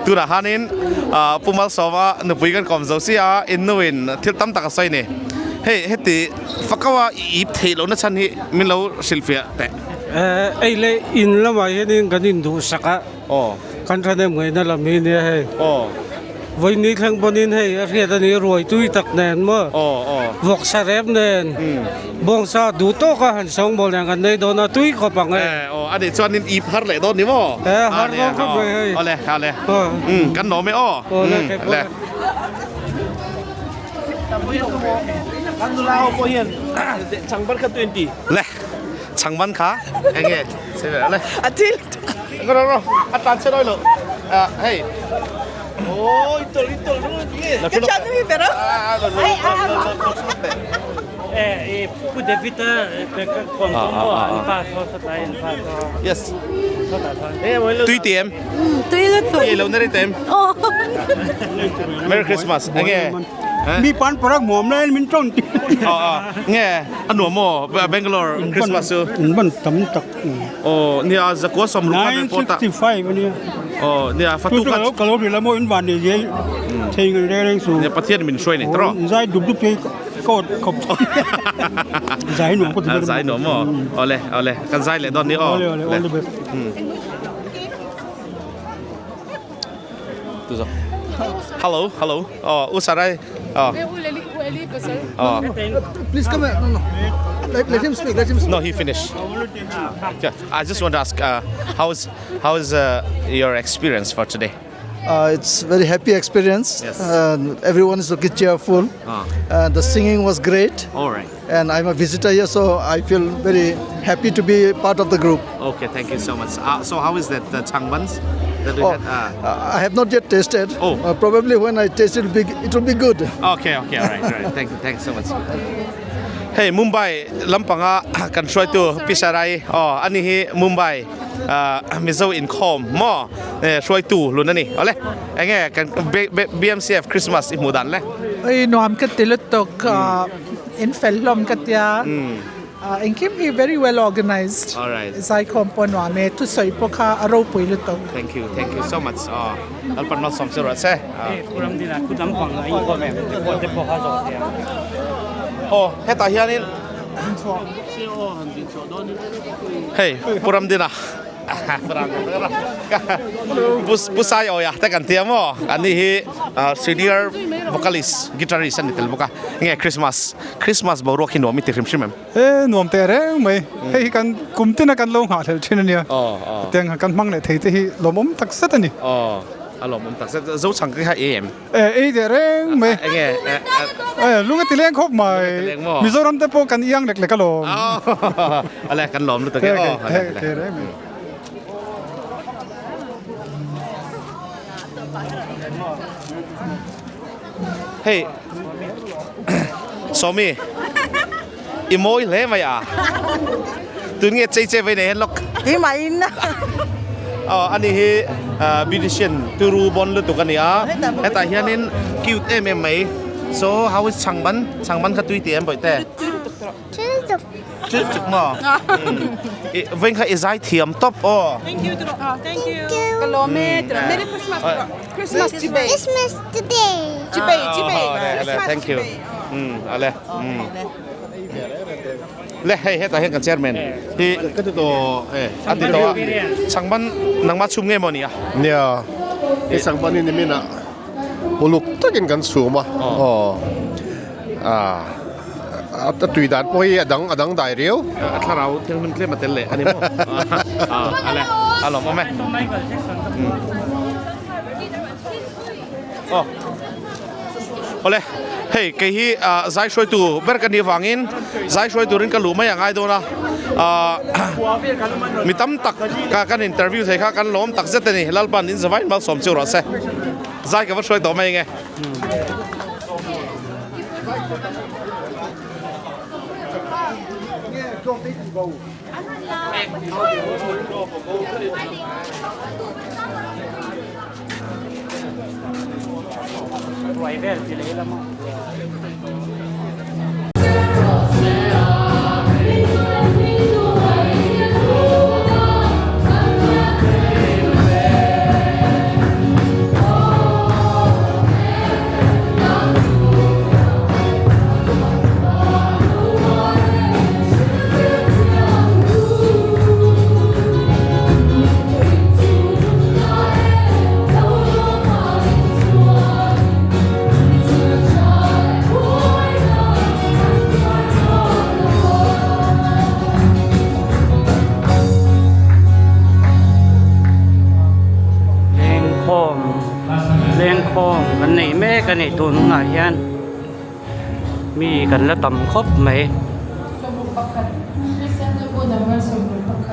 tu na hanin pumal soma nupui kan kom zo sia in nuin thil tam tak sai ne heti fakawa ip thelo na chan hi min lo silfia te ai le in la mai hin kan in du saka kan thane mai na la mi ne he với ní khang bonin hay riết ani rồi tui tak nen mo vok sarep nen bong sa du to ka han song bol yang kan nei dona tui ko pang ai ade chuan in ip har le don ni mo har mo ko be ole kan no me le kan lao po hian changban kha 20 le changban kha enge se le atil ro atan se doi lo hey ôi tôi luôn cái chân nó bị đâu put the vita cái con con pa so tay pa yes tùy tiệm tùy lâu nay tiệm Merry Christmas nghe mi pan parak mom lên min trong nghe anh nuông mo Bangalore Christmas su ban tam tak nia zakwa som lu kan report 965 nia nia fatu kan kalau bila mo in van de je thei ngal re su nia pathian min shoi ne tro zai dub dub pe ko khop zai nuông ko zai nuông mo ole kan zai le don ni tu zo hello usarai please come here no let him speak no he finished yeah I just want to ask how is your experience for today it's very happy experience. Yes. Everyone is looking cheerful. The singing was great. All right. And I'm a visitor here, so I feel very happy to be part of the group. Okay, thank you so much. So how is that the changban's that we had? I have not yet tasted. Probably when I taste it will be good. Okay, all right. Thank you so much. Hey, Mumbai, Lampanga kan try to Pisharai. Ani hi Mumbai. Mizo in com mo try to lu na ni. Ole. Enge kan BMCF Christmas imudan le. Ai nuam ka tilutok in fellom katya. In Kim he very well organized. All right. Zai kompon nuame tu soi poka aro puilutok. Thank you so much. Alpan mal som surat se. Kurang dina ku dampang ai ko me ko te poka zo dia. Heta hianin. Hey, puram dina. Pusay ya, tekan tiam mo. Ani hi senior vocalist, guitarist ani telbuka. Nge Christmas baru kin nomi tirim shimem. Nom tere mai. Hey kan kumtina kan long ha thel chin ania. Teng kan mang le thei te hi lomom tak sat ani. Alom tak sat zo chang ka em. Tere mai. Nge lunga tileng khop mai. Mizoram te po kan iang lek lek kalom. Ale kan lom lu te tere mai. Hey, Somi, imoy le maya. Tu nghe chơi về này lok. Cái mày na. Ani hi musician turu bon lu tu kan ya. Eta hianin cute MMA. So how is Changban ka tui tiam boi te. Chuk mo. Veng kha izai thiam top Thank you. Kilometer. Merry Christmas. Christmas today. Christmas today Today. Thank you. Ale. le hei heta hen kan chairman ti ka tu to an ti to changban nangma chum nge mo ni a nia e changban ni mina uluk takin kan suma at tui dan po hi adang dai riu atlarau tel hun tle matel le ani mo ale alo mo me ole hey cái hi zai shoi tu ber kan ni wangin zai shoi tu rin ka lu mai angai do na mi tam tak ka kan interview thai kha kan lom tak zet ni lal pan in zawai mal som chu ro se zai ka wa shoi to mai nge Rồi về thì lấy lắm. Cái này mẹ cái này tôi ngại hen mi cần là tầm khóc mấy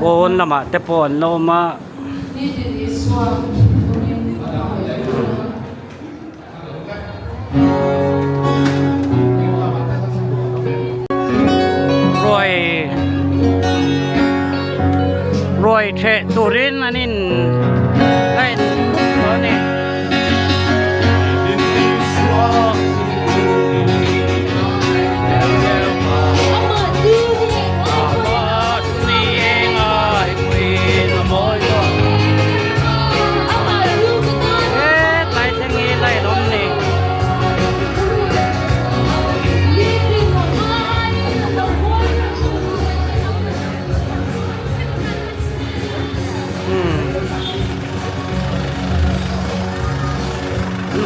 ôn là mà te pon lo mà rồi thế tôi đến anh cái này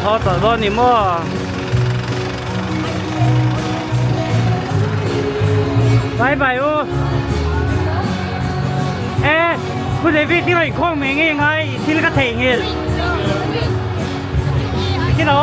họ tự do ni mua bye bye ô êคุณได้วิธีอะไรข้องเมงยังไงที่เราก็เทงเลยที่เรา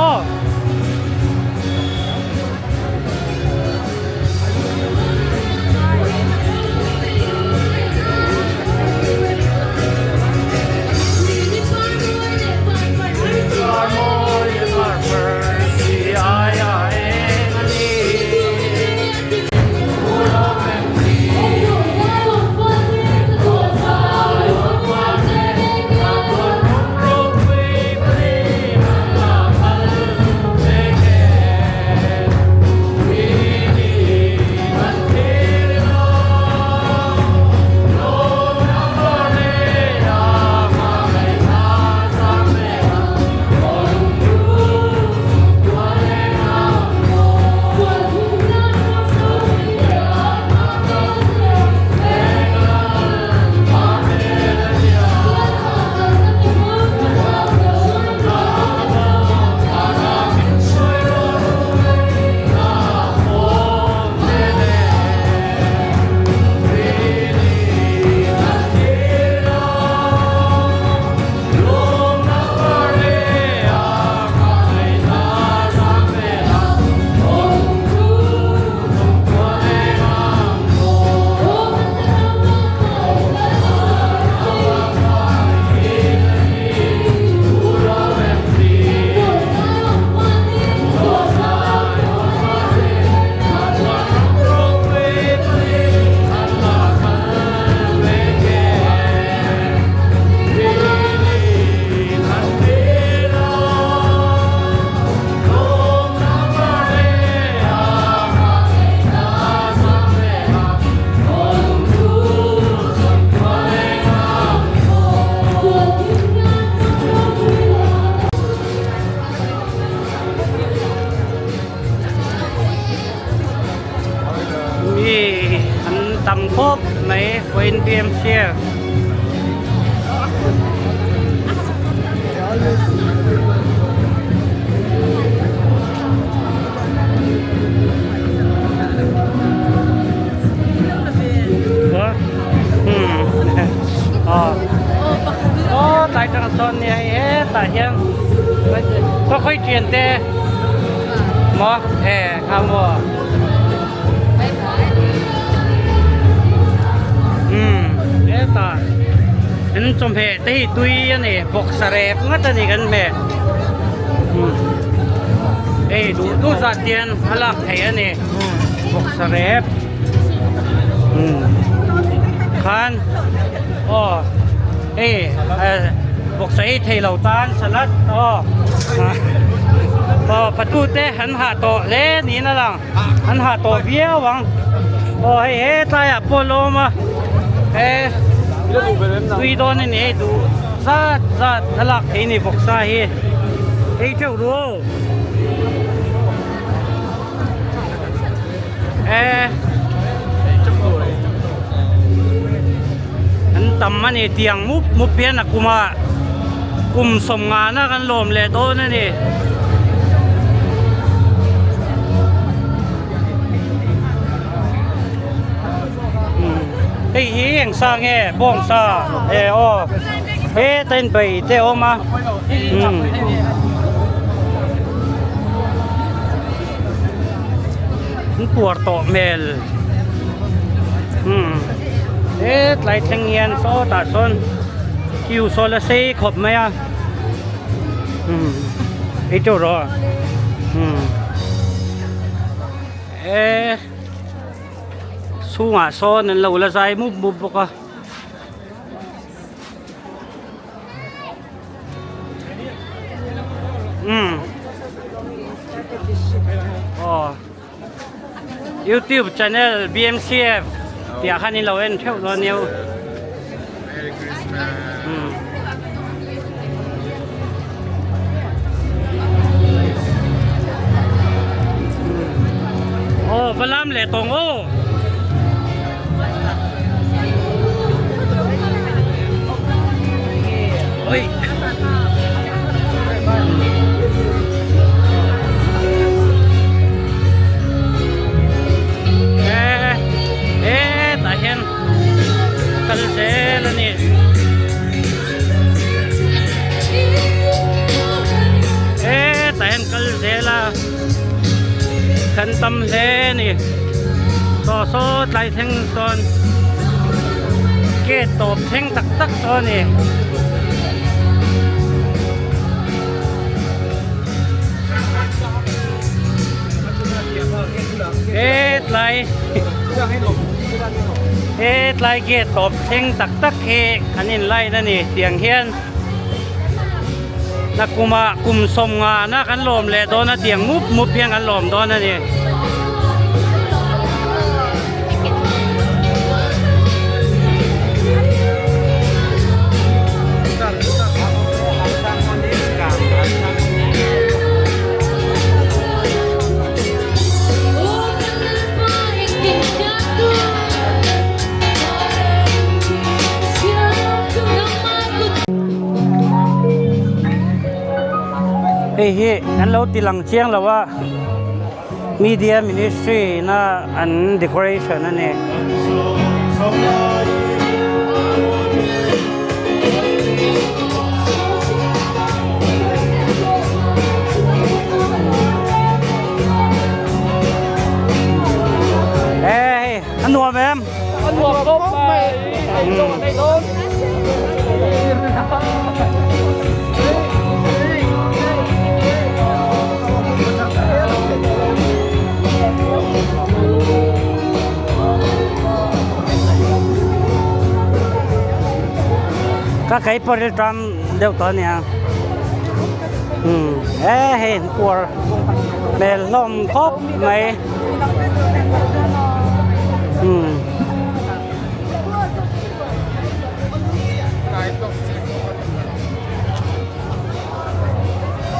ตำครบไหมเป็น BMCF tại trong son này tại hiện có khối chuyện thế mà không mua ta anh trong hè tây tuy này bọc sợi ngắt này gần hè đủ giá tiền halak hay này bọc sợi khan bọc sợi thay lẩu tan salad phát tu te hắn hạ tổ lẽ ní nó lang hắn hạ tổ vía vắng hay tay Apollo mà tuy đó nên này đủ rất halak hay này bọc sợi hay châu rồi anh tầm anh ấy tiếng múp biển là cùng sông ngà nó gần lồm lệ đó này cái hiền sang nghe bông sa tên bầy theo mà Puerto Mel lại thanh niên số tạ xuân kêu số là xây khop mấy à ít chỗ rồi su ngã số nên lâu là dài múp bốc à YouTube channel BMCF thì anh đi lâu em theo rồi nhiều. Và làm lệ tổng ôi tại hiện cần thế là nè tại hiện cần thế là khẩn tâm thế nè số lại thanh son kết tộp thanh tắc son nè lại kết tộp thanh tắc he anh in lại đó nè tiếng hiền na cùng sông na kan lom le đó na tiếng múp hiền kan lom đó nè anh lâu tilang chiang là wa media ministry na an decoration anh ấy anh nuông em anh nuông tốt mày đây tốt các cái program đều có nè hiện của bè lom khóc mày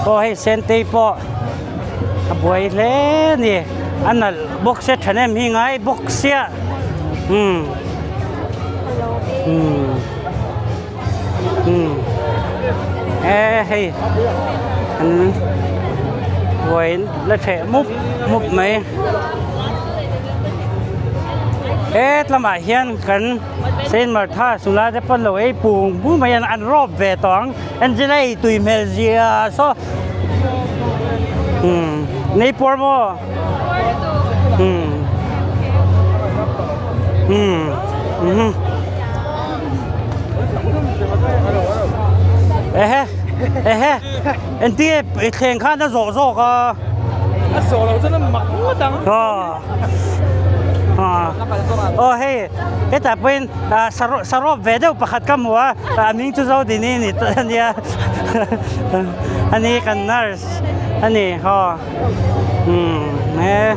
có hay sen tây po buổi lễ nè anh là box set thằng em hi ngay box xe hey anh quên là trẻ múc mấy làm ai hiện cần xin mà tha xuống lá để phân lối ấy buông buông mấy anh rộp về toán anh chỉ lấy tùy mẹ gì so này por mo anh tiếp khen khá nó rõ cả rõ là rất là mặn đắng hey cái bên sarop về đâu bạc cam hoa mình chú giáo đi nè anh ấy cần nurse anh ấy nè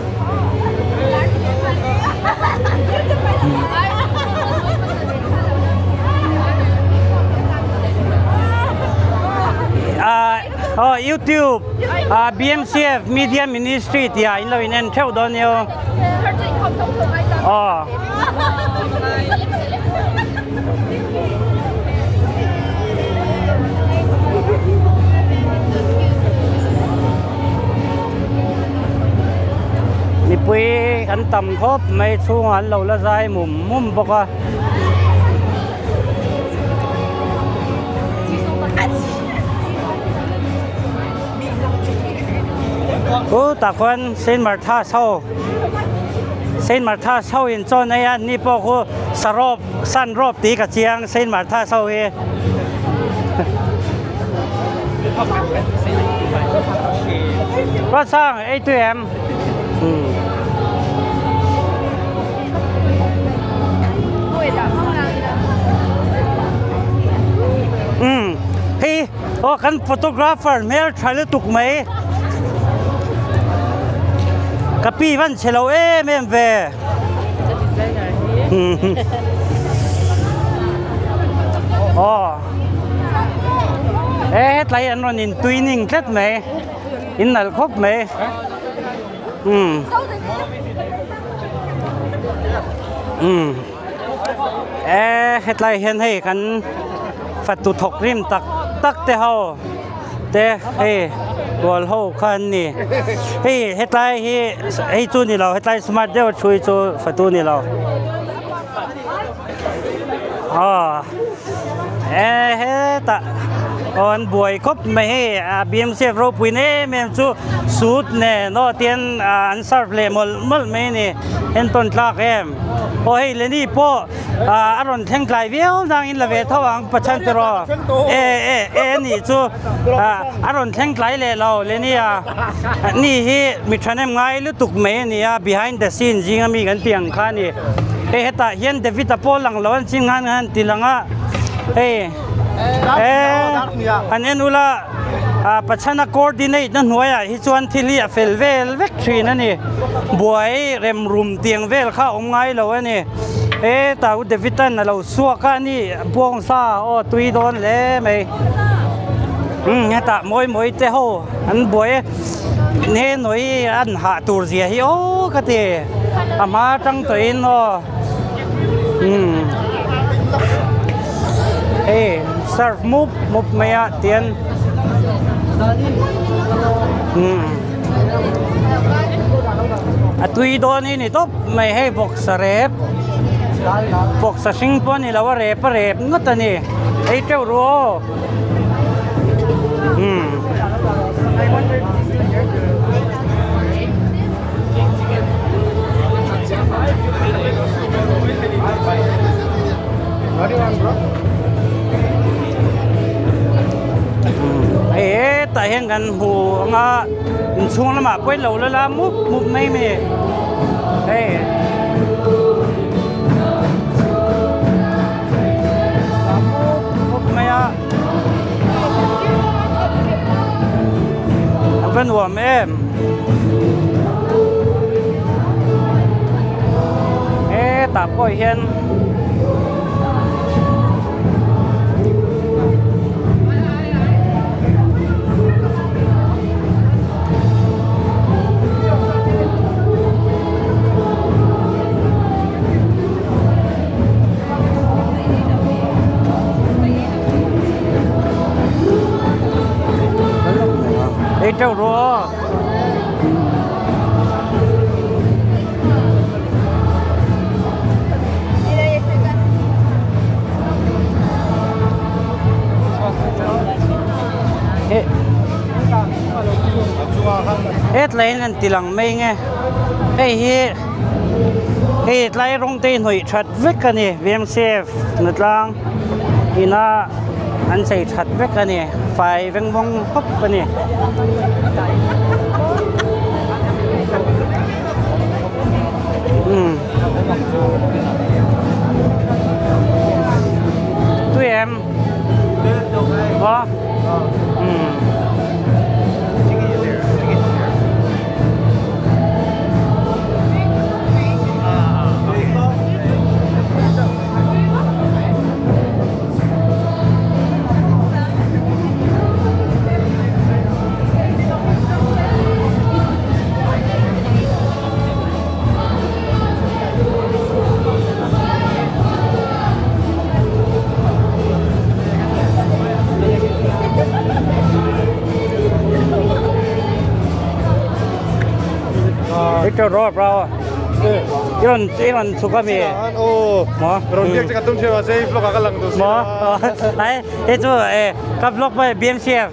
YouTube BMCF Media Ministry tia in lo in en theo don yo ni pui an tam khop mai chung an lo la zai mum boka ta quan Saint Martha sau in cho này anh ni po ko san rop tí cả chiang Saint Martha sau he có sang ấy tụi em hey kan photographer mail thale tuk mai Kapi văn chelo em về hết lại anh nhìn twinning rất mẹ in là khóc mẹ hết lại hiện hay kan phật tu thọc rim tắc te hao te hey Wall ho khan ni hey hetlai hey chu ni lo hetlai smart deu chui chu fatu ni lo ta on buai khop mai he BMCF ro pui ne mem chu suit ne no tian answer le mol mai ni en ton tlak em hey le ni po aron theng klai viau nang in la ve thawang pachan te ro ni chu aron theng klai le lo le ni ni hi mi thanem ngai lu tuk me ni behind the scene jinga mi gan tiang kha ni heta hian David Apol lang lon chin han tilanga anh ula pachana coordinate na nuaya hi chuan thili a fel vel vek thin ani buai rem room tiang vel kha ngai lo ani tau Davidan na lo suaka ni buang sa tui don le mai heta moi te ho an buai ne noi an ha tur zia hi ka te ama tang toin serve move maya tian atui don ni top mai he box rep box sing pon ni lawa rep ngatani ei teu ro What do you want, bro? tại hiện gần hồ nga xuống là mà quên lâu là múc mấy mẹ múc mấy vẫn warm em tạm coi hiện เจ้ารัวเอ็ดไรนั่นตีหลังไม่ไงเฮ้ยไรลงตีหน่อยชัดวิกกันนี่ BMCF นึกลังอีน่าอันใส่ชัดวิกกันนี่ไฟเวงวงปุ๊บกันนี่ตู้เอ็มวะเจ้ารอบเราอีรอนสุขมีหมอรอนเรียกจะกระตุ้นเชื่อว่าเซฟล็อกกันหลังตัวหมอไอ้ตัวกับล็อกไป BMCF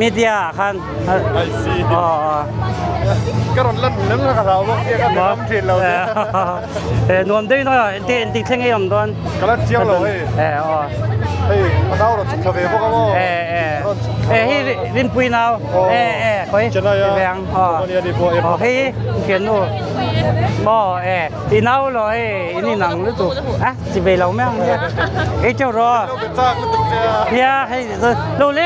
มีเดียคันไอซีก็รอนลั่นนั่นละกันเราล็อกเสียกันน้ำเทรนเรานวมด้วยหน่อยติดเท่งไอ้ยมโดนก็แล้วเจียวเราเฮ้ยมาเน่าเราชอบพวกเขาเฮ้ยริมปุยเน่าคอยจะแบงเฮ้ยเขียนดูบ่อีเน่าเลยอีนี่หนังหรือตัวจะไปเราแม่งไอ้เจ้ารอเนี่ยให้เราเลี้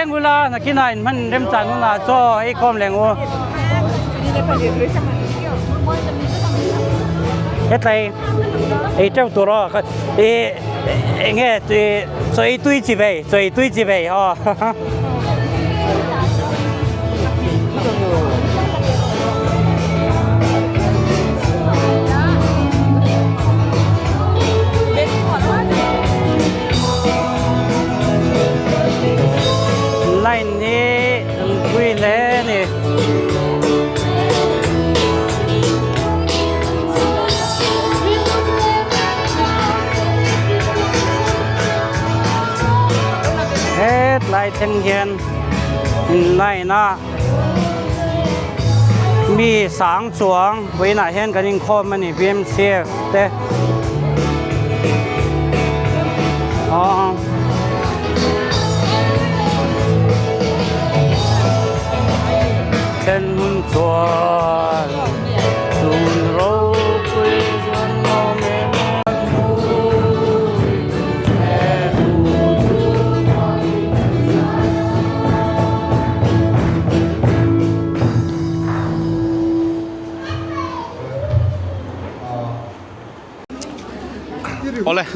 ยงเวลานักกินไหนมันเริ่มจากนู่นน่ะจ่อไอ้ความแรงวัวเฮ็ดไรไอ้เจ้าตัวรอเงี้ย所以对几位哦。来你归来呢？ลายเทียนเย็นในนะมีสางสวงไว้หน้าเห็นกันยิงคอมันนี่ BMCF เต้เช่นจวนสุนโรกุยจวนโมเมโอเลย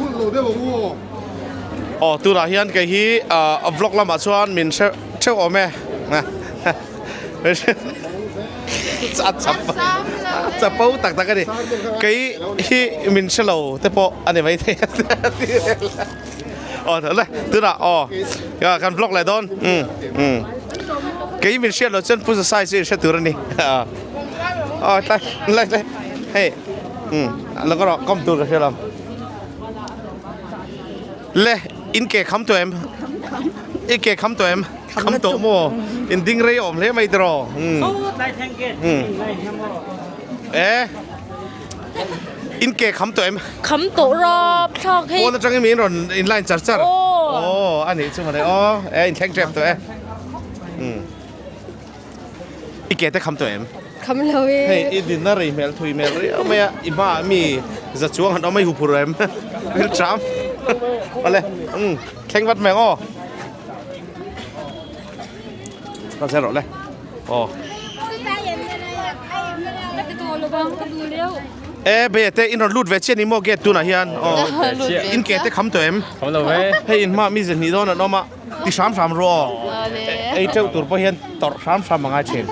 ตัวเราเห็นกันที่บล็อกละมาชวนมินเช่าออกไหมนะจะเป้าตักกันดิกี่ที่มินเช่าแต่พออันนี้ไม่ได้เลยตัวเราการบล็อกเลยโดนกี่มินเช่าเราจนผู้ชายสิเช่าตัวนี้เลยเฮ้ยแล้วก็ก้มตัวกันเช่าเราเล่อินเกะคำตัวเอ็มอินเกะคำตัวเอ็มคำตัวโมอินดิ้งเรียมเลยไม่ตรออินเกะคำตัวเอ็มคำตัวรอบชอบให้โอ้แล้วจังยังมีรอนอินไลน์จัดโอ้อันนี้ใช่ไหมอินแข่งเจ็บตัวเอ็มอินเกะแต่คำตัวเอ็มคำเราเฮ้ยอินดินน่ารีเมลทุยเมลเรียไม่อินบ้ามีจะช่วงหันเอาไม่หูพูดเอ็มเรื่องจ้ำอะไรแข่งวัดแมงก็ใช่หรอเลยเบย์แต่อินรอนลูดเวชนี่โมเกตตัวน่ะเฮียนอินเกตแต่คำตัวเอ็มเฮ้ยอินมามีเจนี่โดนน่ะน้องมาที่3รัวไอ้เจ้าตัวพอเฮียนต่อ3มังอาเชน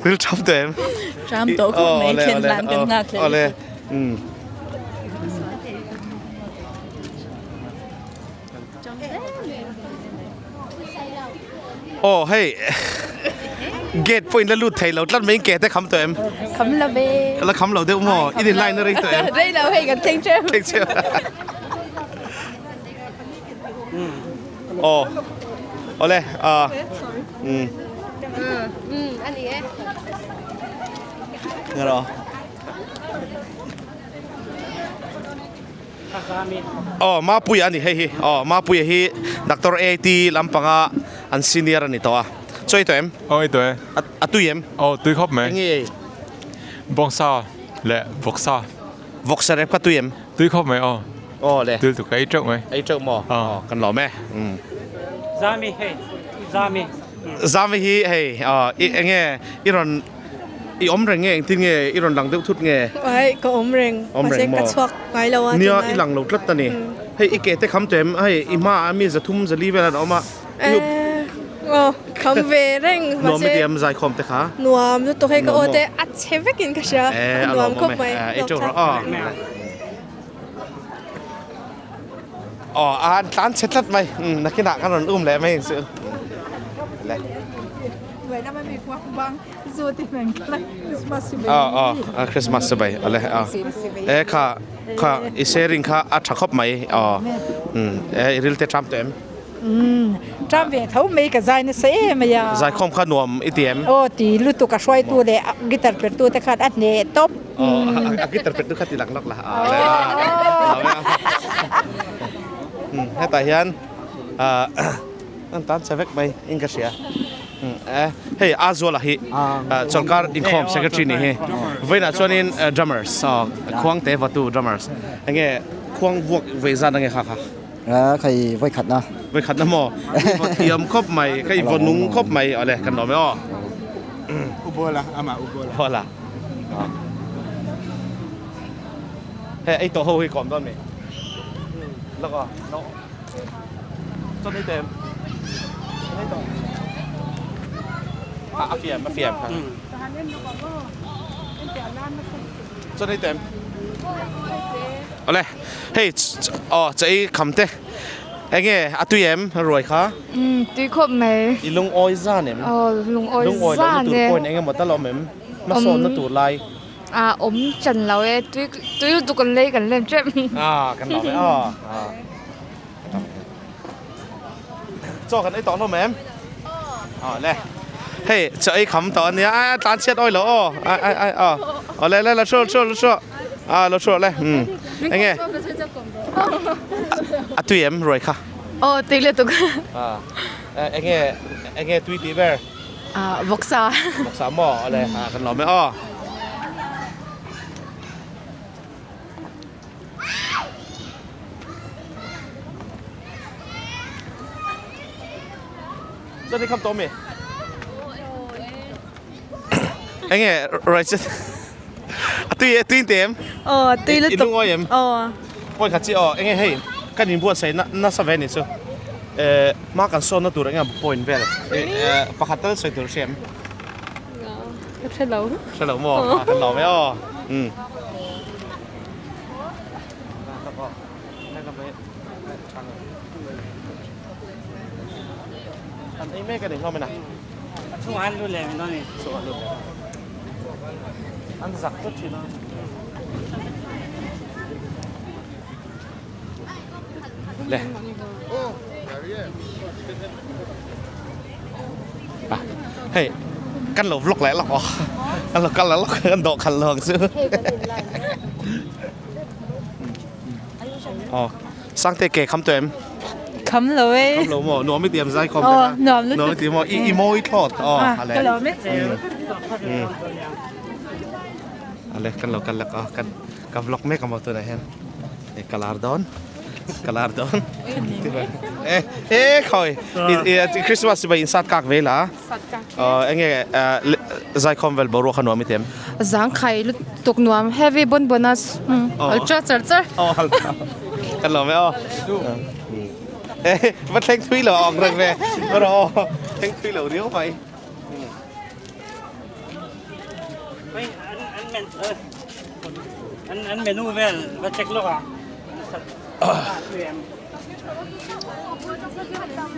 เรื่องชอบตัวเอ็ม3ตัวก็ไม่เช่นร้านกันนักเลย โอ้เฮ้ยเกตพอยน์ละลุดไทยเราลัดไม่เกตแต่คำตัวเอ็มคำละเบแล้วคำเราเดี๋ยวหมออีดินไลน์นั่นเองตัวเอ็มได้แล้วให้กันเท่งเจ้าโอ้โอเลยอันนี้เงี้ยหรออ๋อมาปุยอันนี้เฮ้ยอ๋อมาปุยเฮ้ยด็อกเตอร์เอทีลำพังอันซีเนียร์นี่ตัวช่วยตัวเอ็มโอ้ยตัวอ่ะตุยเอ็มโอ้ตุยครบไหมงี้บงซาและวกซาวกซาเร็บก็ตุยเอ็มตุยครบไหมอ๋อเลยตุยถูกไอ้เจ้าไหมไอ้เจ้าหมออ๋อกันหล่อไหมซามีเฮ้ซามีเฮ้ยอ๋ออีเงี้ยอีรอนอีอมเร่งเงี้ยที่เงี้ยอีรอนหลังเดือดทุดเงี้ยไว้ก็อมเร่งมาเช็คกระชวกไว้แล้วเนี่ยอีหลังเราลัดตานี่ให้อีเกตแต่คำเต็มให้อีมามีจะทุ่มจะรีบไปแล้วเอามาโอ้คำเวร่งนัวไม่เดียมใจคอมแต่ขานัวมันตัวให้ก็โอ้แต่อัดเชฟกินก็เชียนัวครบไหมไอ้เจ้าอ๋อร้านเช็ดลัดไหมนักกีฬากันรุ่มแหละไม่ซื้อแหละเว้ยนั่นมันมีความบางส่วนที่เหมือนกันคริสต์มาสสบายคริสต์มาสสบายอะไรค่ะอีเซริงค่ะอัดชักครบไหมริลเตทรัมเต็มทรัมเวทเขาไม่กับใจนี่เสียไหมยังใจคอมขนมอีเทียมโอ้ตีลุตุกช่วยตัวเด็กกีตาร์เป็นตัวแต่ขาดอันเนตบกีตาร์เป็นตัวขัดตีหลังนกละให้ตาเฮียนนั่นตันเซเวกไปอิงกเสียเฮ้ยอาซัวละฮิจอลการอินคอมเซคเรตรีนี่เฮ้เวน่าชวนินดรัมเมอร์สควงเตวัตูดรัมเมอร์สยังไงควงบวกเวซ่ายังไงค่ะใครไว้ขัดนะไว้ขัดนะหมอเทียมครบใหม่ใครวนุงครบใหม่อะไรกันหน่อยไหมอ๋ออุบลละอามาอุบลละพอละเฮ้ยไอตัวเขาให้ก่อนต้นไหมแล้วก็น้องจนได้เต็มอาเฟียมครับจนได้เต็มเอาเลยเฮ้ยอ๋อจะไอ้คำเต้ไอ้เงี้ยตุยเอ็มรวยค่ะตุยครบไหมอีลุงออยซ่าเนี่ยลุงออยซ่าเนี่ยลุงออยไอ้เงี้ยหมดตลอดเหมือนมาสอนนั่นตัวไรอมจันเราตุยตุกันเล่กันเล่นเจ็บกันหน่อยไหมจ่อกันไอ้ตอนนู้นแม่เลยเฮ้ยจะไอ้คำตอนนี้ตานเช็ดอ้อยเหรอเอาเลยเราช่วยเราช่วยเลยไอ้เงี้ยตุยเอ็มรวยค่ะตุยเลยตุกไอ้เงี้ยตุยตีเบอร์วกซาหม้ออะไรกันหน่อยไหมจะได้คำตอบไหมไอ้เงี้ยไรจะตุยเต็มตุยเลยตุกอ้อยเอ็มปอยขัดจีไอ้เงี้ยเฮ้ยกันยินบัวใส่น่าสบายนิดสิมากันโซนนั่นตัวเงี้ยปอยน์เวลปะขัดตั้งใส่ตัวเชมใช่แล้วหมอกันหล่อไหมอันนี้แม่กันเด็กเข้าไหมนะช่วงอันรุ่นแรงนั่นนี่ช่วงอันรุ่นแรงอันสักตัวทีนะเลยเฮ้ยกันหลบล็อกแล้วหรอกันแล้วกันดอกกันลองซื้อสร้างเตะเก๋คำเต็มคำเลยหมอหนูไม่เตรียมใจคอมหนูไม่เตรียมอีโมอีทอดอะไรกันเราไม่เตรียมอะไรกันเรากันแล้วก็กันกับล็อกแม่กับมาตัวไหนฮะกลาร์ดอนคอยคริสต์มาสไปอินสัตกักเวล่ะเอ็งใจคอมเวลบรัวขนมไม่เต็มจังไข่ตุกนวมเฮฟวี่บนัสอัลตร้าเซอร์กันเราไม่มันเท่งทุยเหรอออกเรื่องเลยรอเท่งทุยเหรอเลี้ยวไปอันเมนูเวลมาเช็คลูก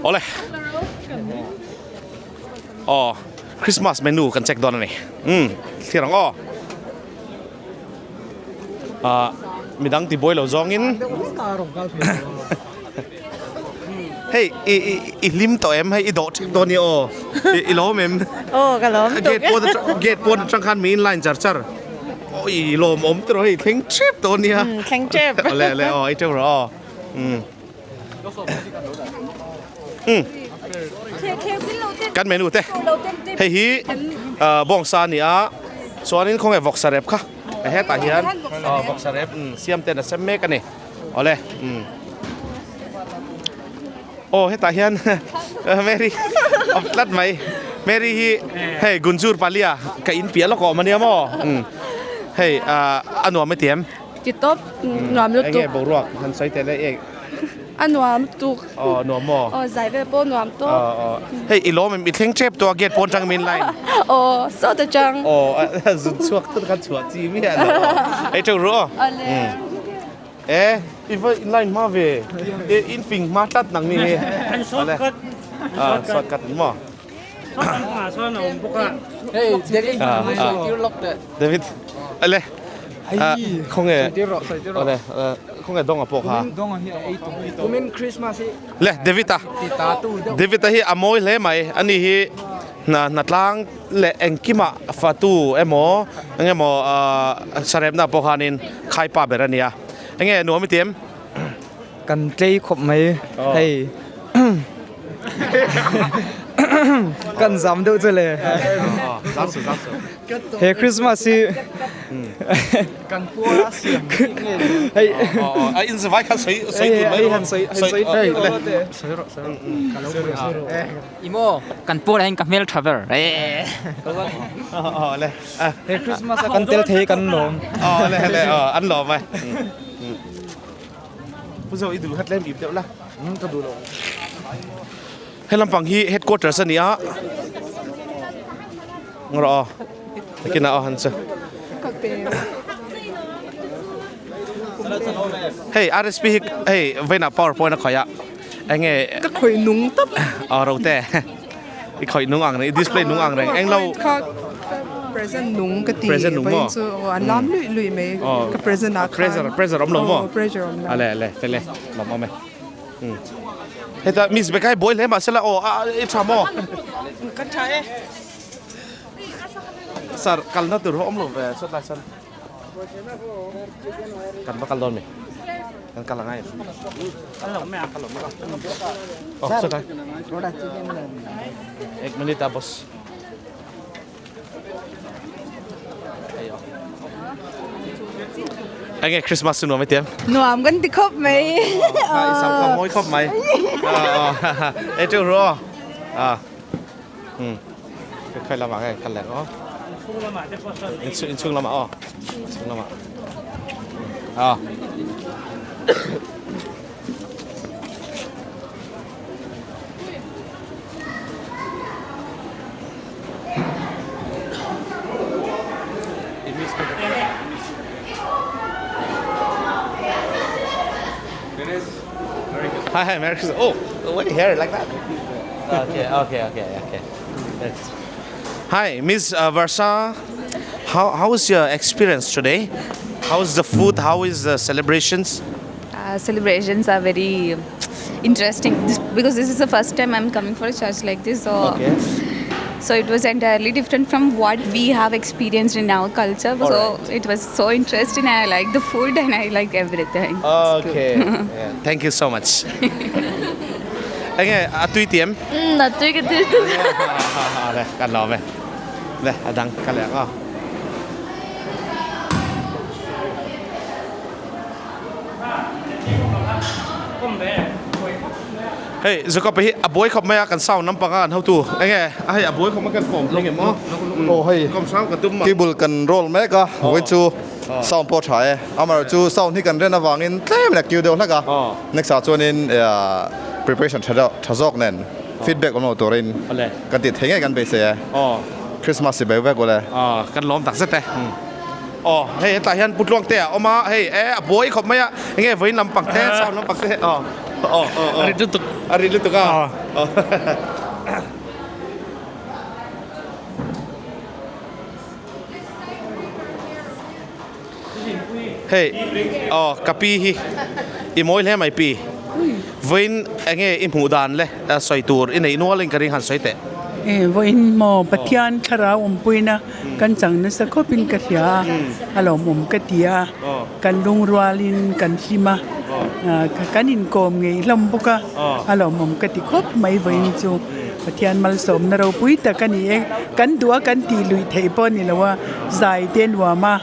เอาเลย อ๋อคริสต์มาสเมนูกันเช็คดอนนี่ที่รังมีดังที่บอยเราจองอินเฮ้ยอีลิมตัวเอ็มให้อีโดดตัวนี้อีล้อมเอ็มกันล้อมเกตปวดจังคันมีอินไลน์จัดโอ้ยล้อมตัวนี้แข็งเจ็บตัวนี้แข็งเจ็บเลยไอ้เจ้าหรอกันเมนูเต้เฮ้ยบองซานี่ส่วนนี้คงไอ้วอกซาเรปค่ะไอ้เฮตาเฮียนวอกซาเรปเสียมเต้นเซมเมกันนี่เอาเลยโอ้เฮตาเฮียนเมรี่ลัดไหมเมรี่เฮ้ยกุนจูร์ปาเลียกับอินเปียแล้วก็มันเนี่ยมั้งเฮ้ยอันหนูไม่เตรียมจิตตบหนวมลุตุกไอ้เงี้ยบอกรวกทันใส่แต่ละเอกอันหนวมตุกหนวมมั้งใส่ไปโป้หนวมตัวเฮ้ยอีโลมันมีเท่งเจ็บตัวเกตปนจังมินไลน์โซตจังสุดช่วงต้นกันชัวจีไม่เห็นไอ้เจ้ารู้อีเวอร์อินไลน์มาเวอินฟิงมาตัดหนังนี่สดกัดสดกัดมั้งเฮ้ยเดวิดอะไรคงอะไรคงดองอ่ะพวกฮะผมเป็นคริสต์มาสเลยเดวิดฮีอโมยเลยไหมอันนี้ฮีนัดล้างเละเองกิมาฟาตูหมอสเรมน่ะพวกฮานินใครป้าเบรเนียหนูไม่เตรียมกันใจขบไหมเฮ้ยกันจำดูจะเลยเฮ้ยคริสต์มาสกันปัวเสียงเฮ้ยอินสไวค์กันสวยดูไหมสวยเฮ้ยอีโมกันปัวอะไรกันเมลทราเวลเลยเฮ้ยคริสต์มาสกันเตลเทกันหลงเลยอันหลงไหมผู้ชมอีดูฮัตเล่มอีบเดียวละก็ดูลงให้ลำพังฮีเฮดควอเตอร์สนี่งรอกินเอาหันซะเฮ้ย RSP เฮ้ยเวน่า PowerPoint นะขอยะไอ้เงี้ยก็ข่อยนุ่งตับเราแต่อีข่อยนุ่งอ่างเลยดิสเพลย์นุ่งอ่างเลยเอ็งเราpresent นุ่งก็ตีpresent นุ่งมั้งอันล้ำลุยไหมก็ present อะpresent ล้มมั้งอะไรเป็นเลยล้มมั้งไหมเฮ้ยแต่มิสเบคไอ้บอยเลยมาเสร็จแล้วอีทรามอกันใช่สารกันน่าตื่นร้อนลงไปสุดท้ายสันกันมากันโดนไหมกันละไงกันหลงไหมกันหลงไหมสุดท้ายเอกมินิตาบอสไอ้เงี้ยคริสต์มาสหนูไม่เตรียมหนวมกันติดครบไหมสับขโมยครบไหมไอ้เจ้ารู้ใครละหมาไงคันแหลกช่วงละหมาช่วงละหมาHi, Merry Christmas. Oh, what do you hair like that? Okay. Hi, Miss Versa. How was your experience today? How is the food? How is the celebrations? Celebrations are very interesting because this is the first time I'm coming for a church like this. So it was entirely different from what we have experienced in our culture. So it was so interesting. I like the food and I like everything. Okay. Thank you so much. Anh atuy tiệm. Atuy cái tiệm. Đây, cần lò về. Đây, đăng cần lẹ không? Hey, giờ có phải bối không mấy cái sau năm bằng hậu tu, anh nghe, bối không mấy cái cổng, anh nghe mò. Hey, cổng sau cái tôm mà. Kibul kan roll mấy cái, với chú sau po trái, mà chú sau thì kan lên vàng in, thế mà kêu đều cái. Next sao cho nên preparation thao dọc nên feedback của nó tụi mình, kan tiệt thấy ngay kan base à. Christmas thì bé gọi là. Kan lom đặc sắc thế. Hey, tại hiện bút luang tè, mà hey, bối không mấy anh nghe với năm bằng thế, sau năm bằng thế. Ari lutuk ah. เฮ้ยอ๋อกะปีฮีอีโมยเลยไม่ปีวินเองอิมหูดานเลยสอยตูร์อินไอ้นัวเล่นกันหันสอยเตะวินหมอปะเทียนคาราอมปุยนะกันจังนะสักก็เป็นกะเทียอารมณ์อมกะเทียกันลุงรัวลินกันชิมากันอินโกมไงลำบุกะอารมณ์อมกะติคบไม่วินจูปะเทียนมาสมนะเราปุยแต่กันนี่เองกันตัวกันตีลุยเทปอนนี่แหละว่าใจเต้นว่ามา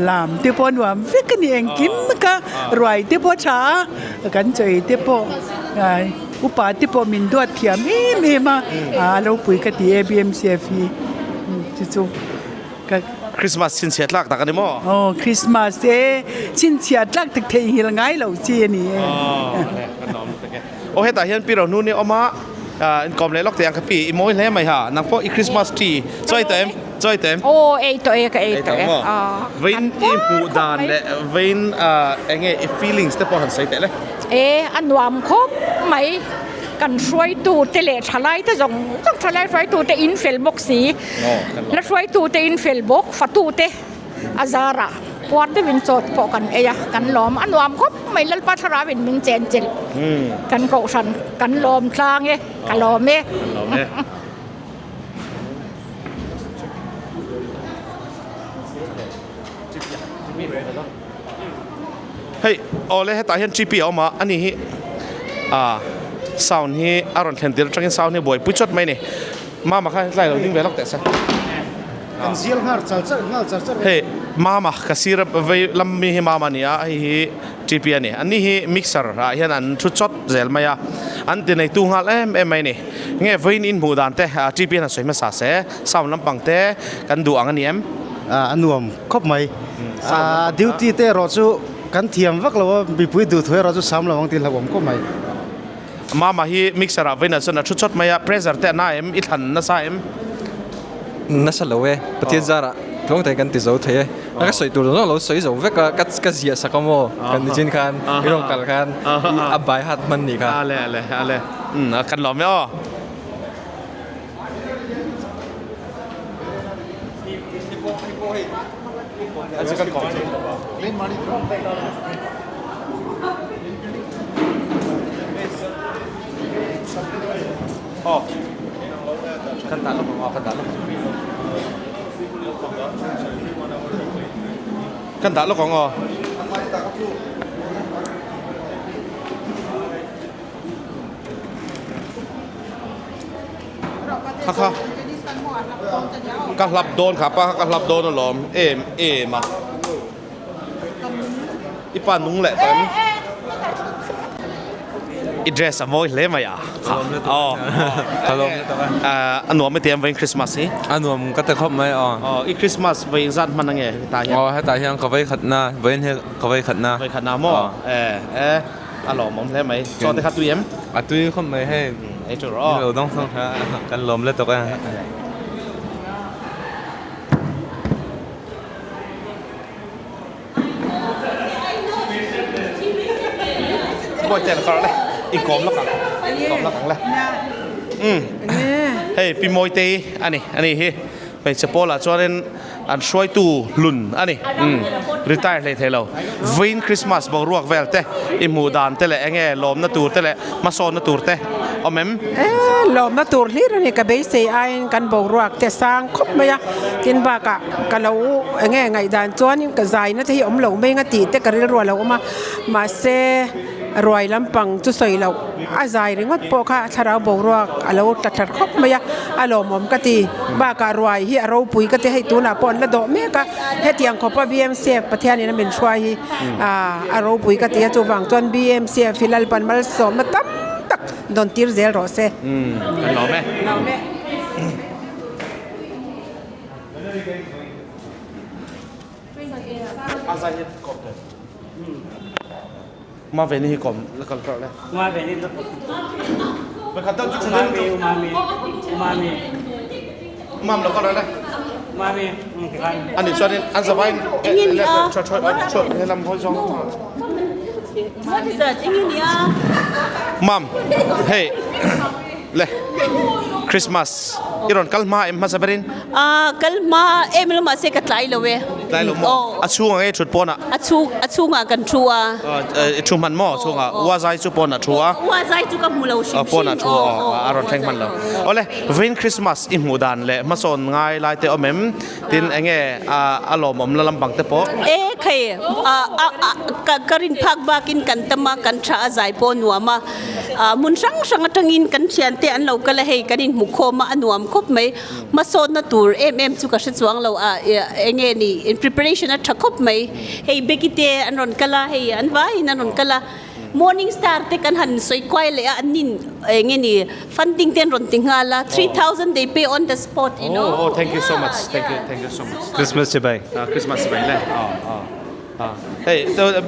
ลามเทปอนว่าฟิกนี่เองกิมกะรวยเทปอช้ากันใจเทปออุปาติปอมินดวดเทียมมาเราปุยกะตี BMCF จู่ๆก็คริสต์มาสชินเสียตลักตักกันดิมั้งคริสต์มาสชินเสียตลักตักเทียงไงเราเจียนี่โอ้เฮแต่เห็นปีเรานู่นนี่ออกมาก่อนเลยล็อกเตียงกับปีอีโมยเลยไหมฮะนังพวกอีคริสต์มาสทรีจอยเต็มโอ้เอตัวเอกวินอีหูดานเลยวินเองไอ้ feelings แต่พอหันใส่แต่เลยอันวามครบไหมกันช่วยตูเตเลทลายแต่ต้องทลายช่วยตูเตอินเฟลบกสีและช่วยตูเตอินเฟลบกฟัตูเตอาซาระปวดได้วินโจดพอกันกันล้อมอันวามครบไม่เล่นปัทราวินมิงเจนจิลกันเกาชันกันล้อมคลางกันล้อมเฮ้ยโอ้เลยให้ตาเห็น GP ออกมาอันนี้ซาวน์ที่อารอนเทนเดอร์จังกินซาวน์ที่บ่อยปุ๊บจดไหมเนี่ยมาค่ะไล่เราดิ้งไปล็อกแต่ซะกันเสียงหาจัลจัลเฮ้ยมากระสีระเวลำมีมาเนี่ยไอ้ GP เนี่ยอันนี้มิกเซอร์เห็นอันชุดจดเซลมาอันที่ในตู้หัลไม่เนี่ยเงี้ยวินอินบูดานเตะ GP น่ะสวยมาสาเสซาวน์ลำปังเตะกันดูอันนี้อันนวมครบไหมดิวตี้เตะรอจูกันเทียมวักเราบีปุยดูถอยเราจะซ้ำเราบางทีเราผมก็ไม่มาฮีมิกซ์ระวินัสนะชุดๆมาเพรสเซอร์เตน่าอิทันน่าใช่น่าสลวยปฏิจาระลงแต่กันติดโซ่เทแล้วก็สวยตัวเราสวยโซ่เวก็เสียสักโมกันดิจินคันไม่ต้องกันคันอับบายฮัตมันนี่ครับอะไรกันหล่อไหมอ๋อกันตาลูกของกันตาลูกกันตาลูกของค่ะกันหลับโดนครับป้ากันหลับโดนหลอมมาอีป้านุ่งแหละแต่อีเดรสมอยเล่มาอย่างอ๋อฮัลโหลอันนู้นไม่เตรียมไว้คริสต์มาสสิอันนู้นก็จะครบไหมอีคริสต์มาสไว้จัดมันยังไงตายให้ตายยังเขาไว้ขัดหน้าไว้ให้เขาไว้ขัดหน้ามั่วอันหล่อมองเล่ไหมจอดได้ขัดตุ้ยมตุ้ยครบไหมให้ไอ้จุดรอเราต้องกันลมเล่ตัวกันบ่อยเจนเขาเลยอีกกลมแล้วกันเลยเฮ้ยปีโมยตีอันนี้เฮ้ยไปเฉพาะละช่วยอันช่วยตู้ลุ่นอันนี้รีทายเลยเทเราวินคริสต์มาสบอกรวกเวลเตะอิมูดานเตะเลยเงี้ยลมนัตูเตะเลยมาโซนนัตูเตะเอาไหมลมนัตูที่เราเนี่ยกับเบสเซียกันบอกรวกแต่สร้างครบไหมอะกินบากะกันเราเงี้ยไงด่านจวนกับใจนะที่อมหลงไม่งตีแต่กันเรื่อยๆเราก็มาเซรวยลำปังจุดใส่เราอาใจหรือว่าพอค่ะถ้าเราบอกว่าเราตัดครบไหมอะอารมณ์ผมก็ตีบ้าการวยที่เราปุ๋ยก็จะให้ตัวหน้าปนและดอกเมฆก็ให้เตียงขอบ BMCF ประเทศนี้นั่นเป็นช่วยเราปุ๋ยก็ตีจูฟังจน BMCF ฟิลปันมาสมมาตั้มตักโดนตีร์เซลรอเซ่หล่อไหมอาใจเย็นกบเลยมาเวนี่ก่อนแล้วก็แล้วมาเวนี่แล้วไปขัดต้นจุดนั้นมาแล้วก็แล้วมามีอันนี้ช่วยอันสบายช่วยให้ลำพอยช่องมัมเฮ้ยเลยคริสต์มาส อีรอนกัลมามาสับเรินกัลมาไม่รู้มาเสกไลเลยเว้ยไลลมอช่วงไอ้ชุดปนชูงกันชัวชุมันหม้อช่วงว่าใจชุปนชัวว่าใจจุกับมูลชิปนชัวอารอนแทงมันแล้วโอ้เลยวินคริสต์มาสอิมูดันเลยมาสอนง่ายลายเตอเมมตินเองอารมณ์ละลำบังเตปอใครการินพักบากินกันตมากันชาใจปนหัวมามุนสังตังอินกันเชียนเตอันเราก็เลยให้กันอินมุขมาอันหัวมคบไหมมาสอนนัตูร์จุกัดสว่างเรานี่ in preparation นัดคบไหมให้เบกิเตอันรอนกะละให้อันว่าอันรอนกะละ morning star เตกันหันสวยกว่าเลยอันนี้นี่ funding เต็นรอนติงาละ 3,000 they pay on the spot you know oh thank you so much thank you so much Christmas จะไป Christmas จะไปเลยเฮ้ย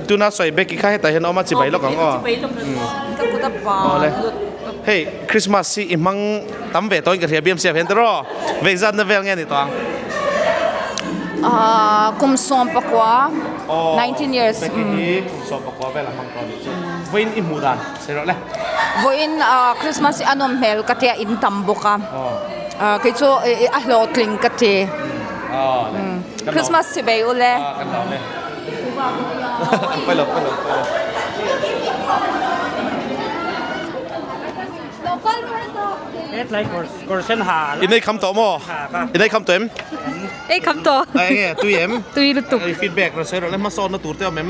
ดูน่าสวยเบกกี้ข้าให้แต่เห็นออกมาจะไปแล้วก็เลยเฮ้ยคริสต์มาสสิมังตั้มเวทตัวกันเทียบ BMCF เห็นตัวรอเวกซันเดเวลไงนี่ตัวคุมส่งปะกว่า19 years เบกกี้คุมส่งปะกว่าเวลามังตอนนี้วินอิมูดันใช่หรอเลยวินคริสต์มาสอันนั้นเฮลกัตยาอินตัมบุกะคิดว่าอัลโหลดลิงกัตยคริสต์มาสสิเบย์อุเล่ไปหลบไลค์กดเส้นหาอินได้คำตอบมั้งอินได้คำตอบคำตอบไอ้เงี้ยตุยรู้ตุกฟีดแบ็กเราเสร็จแล้วมาสอนนักตัวเต้าเอ็ม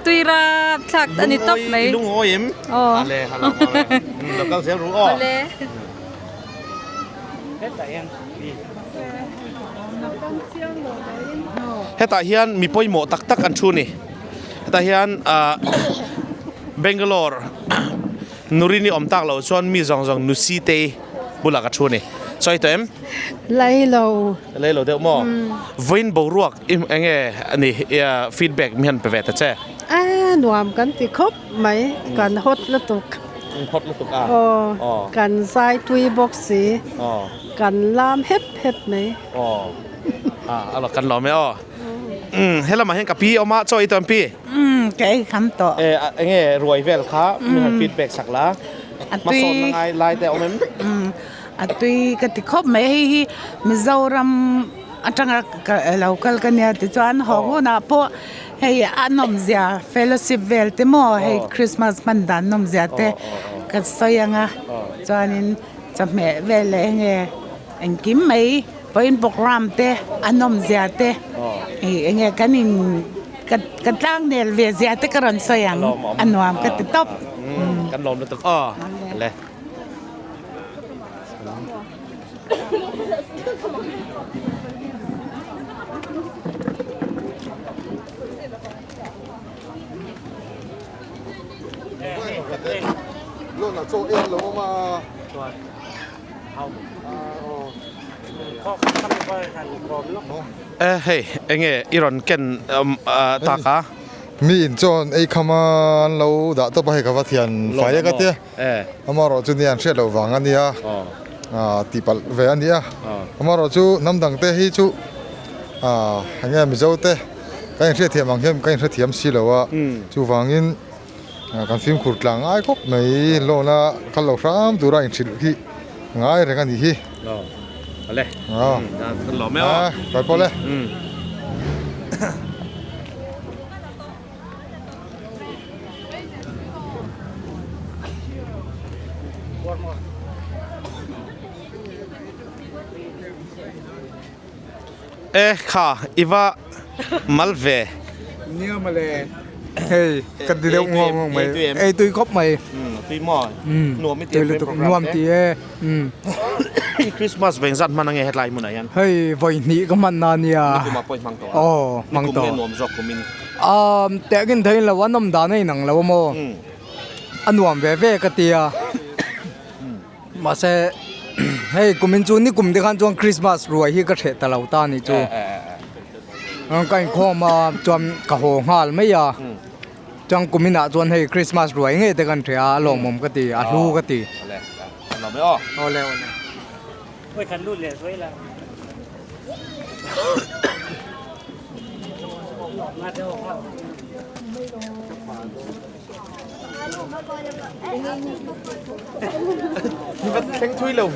ตุยรับสักอันนี้ตบไหมลุงโอ้ยอะไรเราก็เสียรู้อ๋อเฮตาเฮียนมีป่วยหมอตักอันชูนี่เฮตาเฮียนเบงกลอร์นูรินีอมตักเราชวนมีจงนุสีเตบุลากัชูนี่ใช่ตัวเอ็มไล่เราเดี๋ยวมั้งวินบรวกอันนี้ฟีดแบ็กมีหันไปเวทเจ้หนวมกันติครบไหมกันฮดละตุกกันทรายตุยบอกสีกันลามเฮ็ดไหมเอาล่ะกันหล่อไหมให้เรามาเห็นกับพี่เอามาช่วยตัวพี่แกคำต่อรวยเวลครับมีฟีดแบ็กสักละมาสอนยังไงไล่แต่เอาไหมตุยกติครบไหมมิจารมจังเราคัลกันเนี่ยติจวนหอกูนะพอให้อันนมเสียเฟลสิเวลติโมให้คริสต์มาสมันดันนมเสียแต่ก็สวยยังอ่ะจวนนี้จะแม่เวลเงี้ยอันกิมไหมพออินโปรแกรมเตะอันนมเสียเตะเงี้ยกันอินกันตั้งเดลเวียเสียเตะกระนสวยยังอันวามกันติดตบกันลมแล้วตึกเลยluôn là chỗ yên lắm màเฮ้ยอีรอนเกนตากะมีอินจอนไอ้คำมันเราด่าตัวไปกับว่าเทียนไฟก็เตี้ยอามารอจุนี่อันเชื่อเราวางอันนี้ตีปัลเวอันนี้อามารอจูน้ำดังเตะให้จูอันนี้มิจฉาเตะก็ยังเชื่อเทียมบางเข้มก็ยังเชื่อเทียมสิแล้วว่าจูวางอินการฟิล์มขุดหลังไอ้ก็ไม่โลน่ะขันเราซ้ำตัวเราอินชิลที่ง่ายเรื่องนี้ที่อะไรกันหล่อไหมไปพอเลยค่ะอีว่ามัลเวเนี่ยมาเลยเฮ้ยกันดีเดียวงงไหมตุยครบไหมตุยหม้อหนวมไม่เตี้ยเลยนวมเตี้ยคริสต์มาสเวงซัดมันยังไงเฮดไลน์มันอะไรยันเฮ้ยวันนี้ก็มันนานเนี่ยกูมาปอยมังตัวมังตัวนวมจอกกูมินแต่กินเทนแล้วว่าน้ำดานให้หนังแล้วโมอันนวมเว่ๆก็เตี้ยมาเซ่เฮ้ยกูมินจูนี่กูมินกันจวนคริสต์มาสรวยที่กระเทตะเหล่าตานี่จูกันข้อมาจวนกะโหงหัลไม่ยาจังกูมินจวนให้คริสต์มาสรวยเงี้ยแต่กันเถียลงมุมก็ตีลูก็ตีเราไม่ออกเอาแล้วเฮ้ยคันรุ่นเลยสวยแล้วมาเดี๋ยวนี่มันแข็งทุยเลย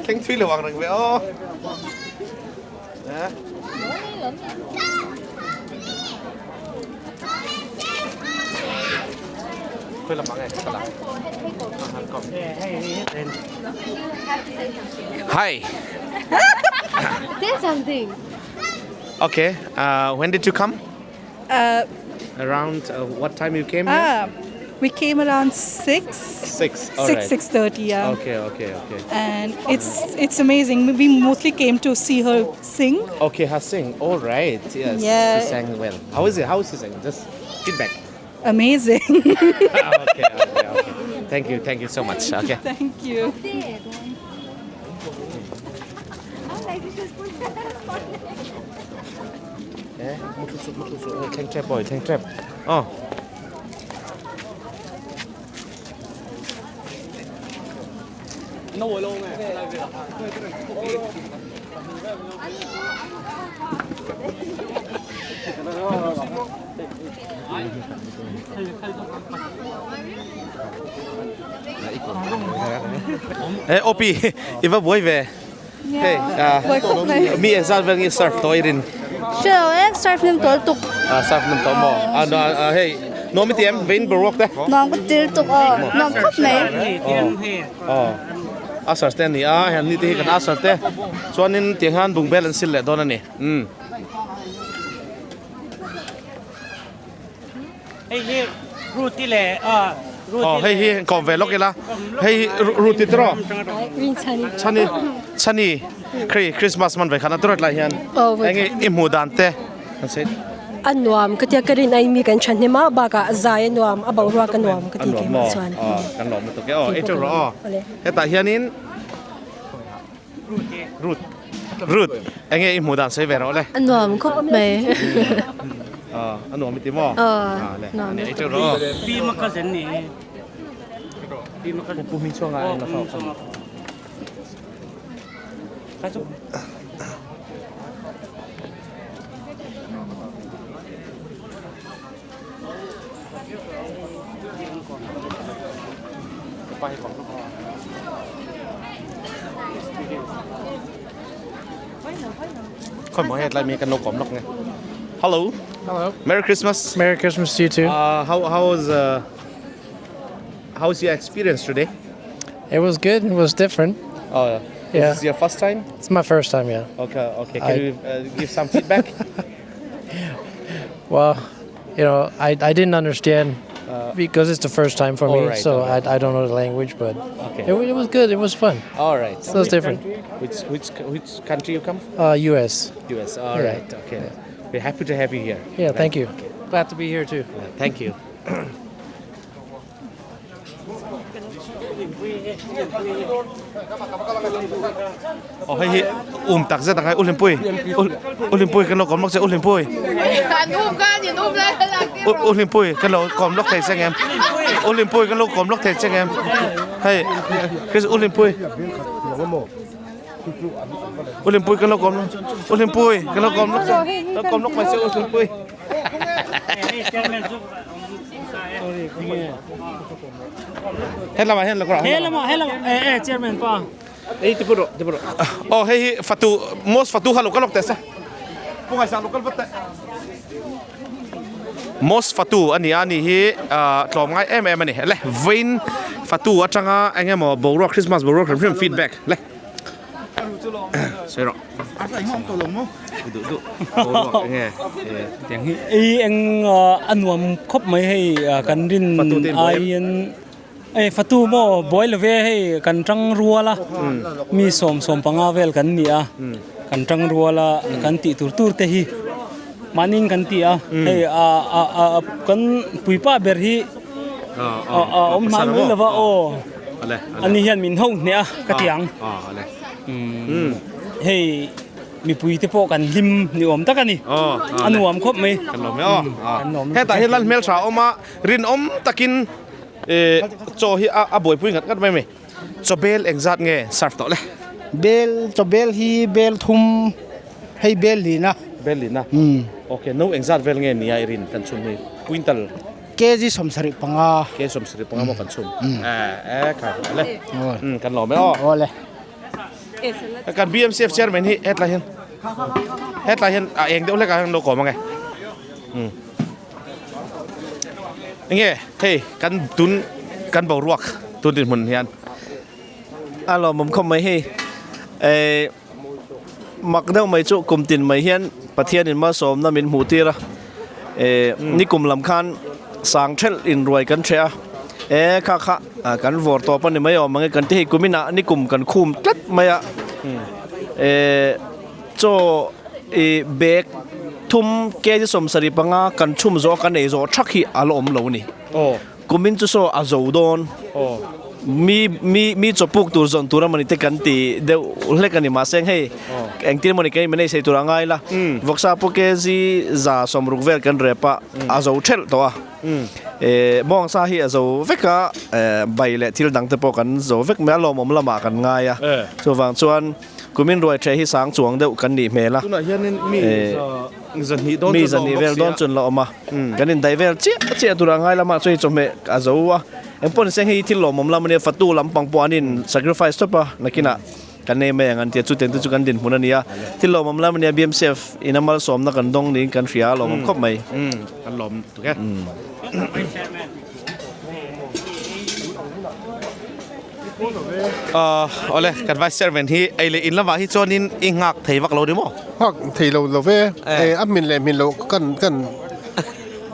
เข่งที่ระวังหน่อยเว้ยอ๋อนะเพื่อนละมั้งไงกำลังHi. Say something. Okay. When did you come? Uh, Around what time you came here? we came around 6. 6. All 6, right. 6:30, yeah. Okay. And it's amazing. We mostly came to see her sing. Okay, her sing. All right. Yes. Yeah. She sang well. How is it? How is she singing? Just feedback. Amazing. Okay. Thank you so much. Okay. Thank you. Thanh trap boy, thanh trap. Oh. Nó ngồi luôn nè. Ê, Opi, iba buổi về. Hey, mi exal vang surf toirin. Sure, surf nim tol tuk. Surf nim to mo. Hey, no mi tiam vein barok te. Nong ko til tuk nong khop mai. Asar sten ni han ni te kan asar te. Chuanin tiang han bung balance le don ani. Hey, ruti le hey kom ve lokela. Hey ruti tro. Rin Chani Christmas man ve khana turat la hian. Engi imu dan te. Kan se Anwam katia karin ai mi kan chan ma ba ka zai anwam abaw ruwa kan anwam kati ke ma chuan. Kan lom to ke e to ro. Heta hianin Root. Engi imu dan se ve ro le. Anwam khop mai. Anwam mi ti mo. Le. Ani e to ro. Pi ma ka zen ni. Pi ma ka pu mi chonga na fa. Ka chu. Con mọi hết lại mình cần nấu cơm lắm nghe. Hello. Hello. Merry Christmas. Merry Christmas to you too. How was your experience today? It was good. It was different. Oh yeah. Yeah. Is this your first time? It's my first time, yeah. Okay. Can you give some feedback? Well, I didn't understand because it's the first time for me, right, so okay. I don't know the language, but Okay. it was good. It was fun. All right. So it's different. Which country you come from? U.S. US. All Yeah. right. Okay. We're happy to have you here. Yeah, Right. thank you. Glad to be here too. Thank you. Hey, tak za tak Olimpui kan lo kom lok se Olimpui. Kan kan nhìn lên là Olimpui kan lo kom lok thai sang em. Olimpui kan lo kom lok thai sang em. Hey, Chris Olimpui kan lo kom. Olimpui kan lo kom lok mai se Olimpui. Hết là chairman pa. Oh, hey, most fatu halo kalok tesa. Pungai sang lokal bata. Most fatu ani hi tlom ngai em ani le vein fatu atanga engemo borok Christmas borok from feedback le. Sero. Anh anwam khop mai hay kan rin ai fatu mo boil ve hay kan trăng rua la mi som panga vel kan ni a kan trăng rua la kan ti tur te hi maning kan ti a hay kan puipa ber hi man mai lova o ani hian min ho ne a ka tiang hey mi pui te po kan lim ni om ta kan ni anuam khop mai kan lo me he ta he lan mel tha oma rin om takin cho hi a boy pui ngat mai me cho bel exact nge surf to le bel hi bel thum hay bel lina okay no exact vel nge ni ai rin kan chum ni quintal keji somsari panga mo kan chum ka le kan lo me le กัน BMCF chairman hi headline eng de le ka lo ko ma ngai nghe hey kan tun kan bau ruak tun din mun hian alo mum khom mai hi mặc đâu mấy chỗ cùng tin mấy hiền bát thiên in mà sớm na min hủ tiệt ni cùng làm khan sang chel in ruồi kan chea kha kan vor to pan ni mấy ông mang kan ti cùng na ni cùng kan khum tlat mấy cho bag thum ke ji som sari panga kan chum zo kan ei zo thak hi alom lo ni kumin chu so azo don mi cho puk tur zon tura mani te kan ti de le kan ni ma seng hei eng tin mani kai mane sei tura ngai la voksa poke ji za som ruk vel kan repa azo thel to mong sa hi azo veka bai le thil dang te po kan zo vek me lo mom lama kan ngai ya so wang chuan kumin roi the hi sang chuang deuh kan ni me la tuna hian mi zan hi don mi zan ni vel don chun lo ma kan in dai vel che tura ngai la ma choi chome azo wa empon seng hi thil lo mom la mane fatu lampang po anin sacrifice to pa nakina kan ne me ngan tia chu ten chu kan din hunania thil lo mom la mane BMCF inamal som na kan dong ni kan ria lo mom khop mai kan lom tu ke ole kan vice chairman hi ai le in lawa hi chonin ingak theivak lo dimo hak theilo ve admin le min lo kan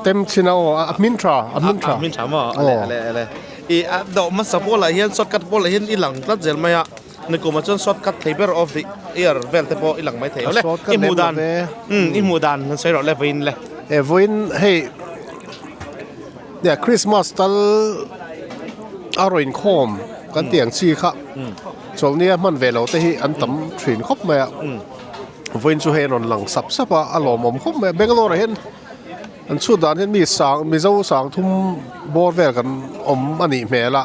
tem chinao admin tra ma ale do ma sapola hian shortcut pol hian ilang tlat zel maya ni ko ma chon shortcut thaber of the year vel te po ilang mai thei ole imudan nan sei ro le vein le voin hey Christmas tal aroin khom kan tiang chi kha chol nia man velo te hi an tam thin khop ma voin chu hen on lang sap sapa alom om khop ma Bangalore hen an chu dan hen mi zo sang thum bor vel kan om ani me la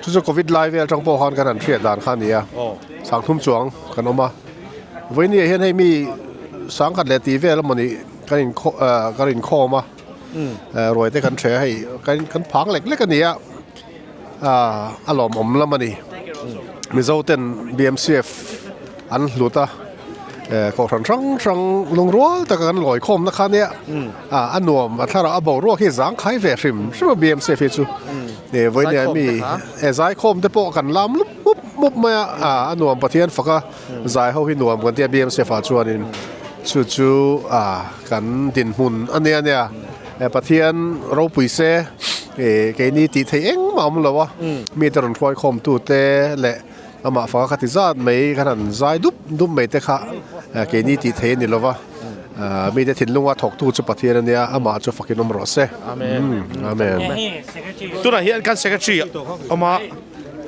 chu covid live vel tang po han kan an thria dan khan nia sang thum chuang kan oma voin ni hen hei mi sang kan le ti vel mani kan in kho maรวยแต่กันเฉยให้กันพังเล็กๆกันเนี่ยอารมณ์อมละมันนี่มีเจ้าเต้น BMCF อันหลุดก็ทั้งลงรัวแต่กันลอยคมนะคะเนี่ยอันหน่วมถ้าเราเอาบอกรัวที่สังขายเวริมใช่ไหม BMCF จูเนี่ยวันนี้มีสายคมแต่พวกกันล้ำมุบมาอันหน่วมประเทศฝักสายเขาที่หน่วมกันที่ BMCF จวนนี่จู่กันดินหุ่นอันนี้เนี่ยประเทศเราปุยเซ่เกนี่ติดเองมาหมดแล้ววะมีแต่รถไฟคมตู้เต้และอามาฟ้าขัดจัดไม่ขนาดใจดุบไม่เตะค่ะเกนี่ติดเองนี่แล้ววะมีแต่ถิ่นลุงว่าถกตู้จุดประเทศเนี่ยอามาจะฝักกินนมรสเซ่อาเมนตัวไหนเห็นกันเซกชีอามา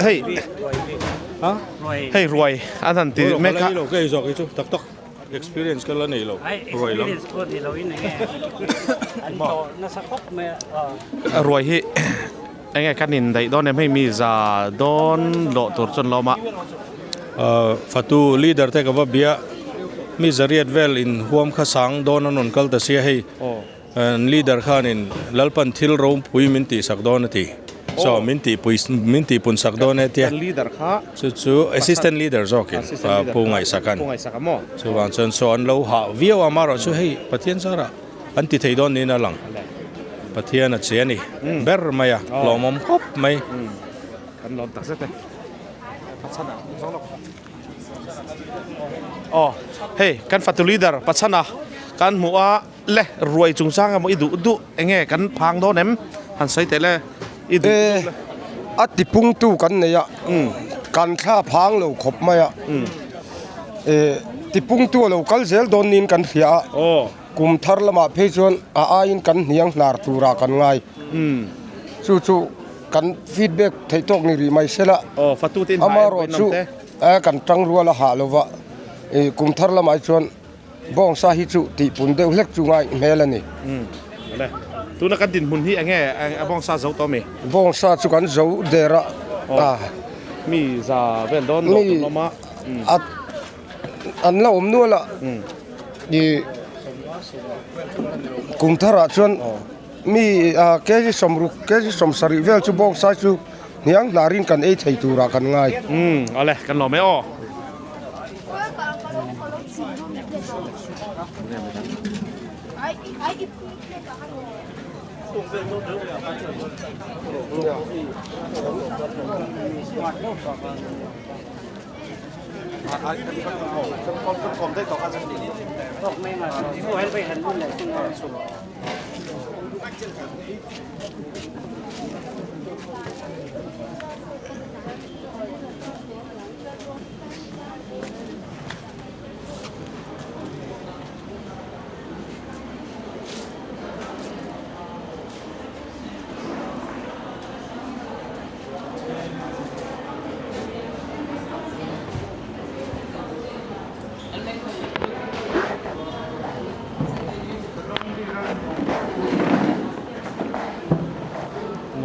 เฮ้ยรวยอันนั้นติดไม่ค่ะ experience kan la nei lo roi lo experience ko di lo in nge an to na sakop me roi hi enge kanin dai don em hei mi za don lo tur chon lo ma fatu leader te ka ba bia mi zariat vel in huam kha sang don anon kal ta sia hei leader khan in lalpan thil rom pui min ti sak don ti so minti pun sak don etia leader kha chu assistant leader zokin pu ngai sakan so wan chon so an lo ha view amaro chu hei pathian sara an ti thei don ni na lang pathian a che ni ber maya lomom khop mai kan lom tak se te pachana song hey kan fatu leader pachana kan muwa le ruai chung sang mo idu enge kan phang do nem han sai te leติปุงตู้กันเนี่ยการฆ่าพังเราขบมาติปุงตู้เราคัลเซลโดนนินกันเสียกุมทาร์ละมาเพจวนอาอินกันเนียงนาร์ตูรากันง่ายจู่กันฟีดแบ็กไทยตกนี่รีไม่เสละอามารอจู่กันจังรัวละหาลวะกุมทาร์ละมาชวนบ้องซาฮิจู่ติปุ่นเดือดเล็กจู่ง่ายเมลนี่tu nak din mun hi ange abong sa zo to me bong sa chu kan zo dera mi za vel don lo ma an la om nu la ni kum thara chon mi ke ji som sari vel chu bong sa chu niang larin kan ei thei tu ra kan ngai ale kan lo me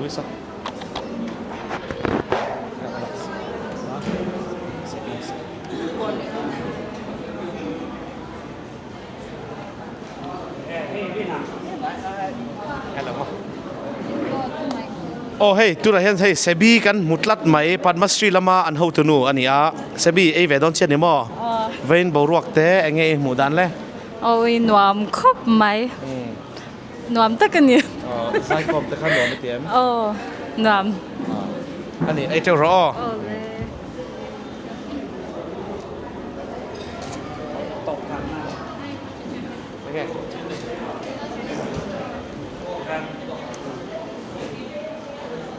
Luisa. Oh hey, tu ra hian hey sebi kan mutlat mai Padmasri lama an ho tu nu ania sebi ei ve don chen ni mo vein bo ruak te enge mu dan le ôi nuam khóc mày nuam tất cả nhiều sai kom te khan lo me tiam nuam ani ei teu ro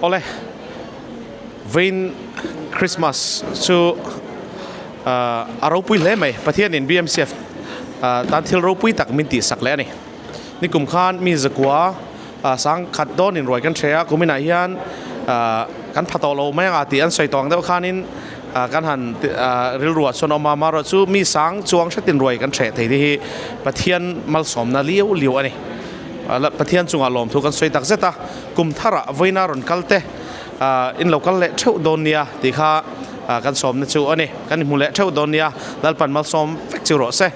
Ole vein Christmas chu aropui le mai pathian in BMCF tan thil ropui tak min ti sak le ani ni kum khan mi zakwa sang khat don in roi kan thea kumina hian kan phato lo mai nga ti an soi tong deuh khanin kan han ril ruat son oma ma ro chu mi sang chuang thatin roi kan the thei hi pathian mal som na liu ani pathian chunga lom thu kan soi tak zeta kum thara voina ron kalte in local le theu donia ti kha kan som na chu ani kan mu le theu donia dal pan mal som fek chu ro se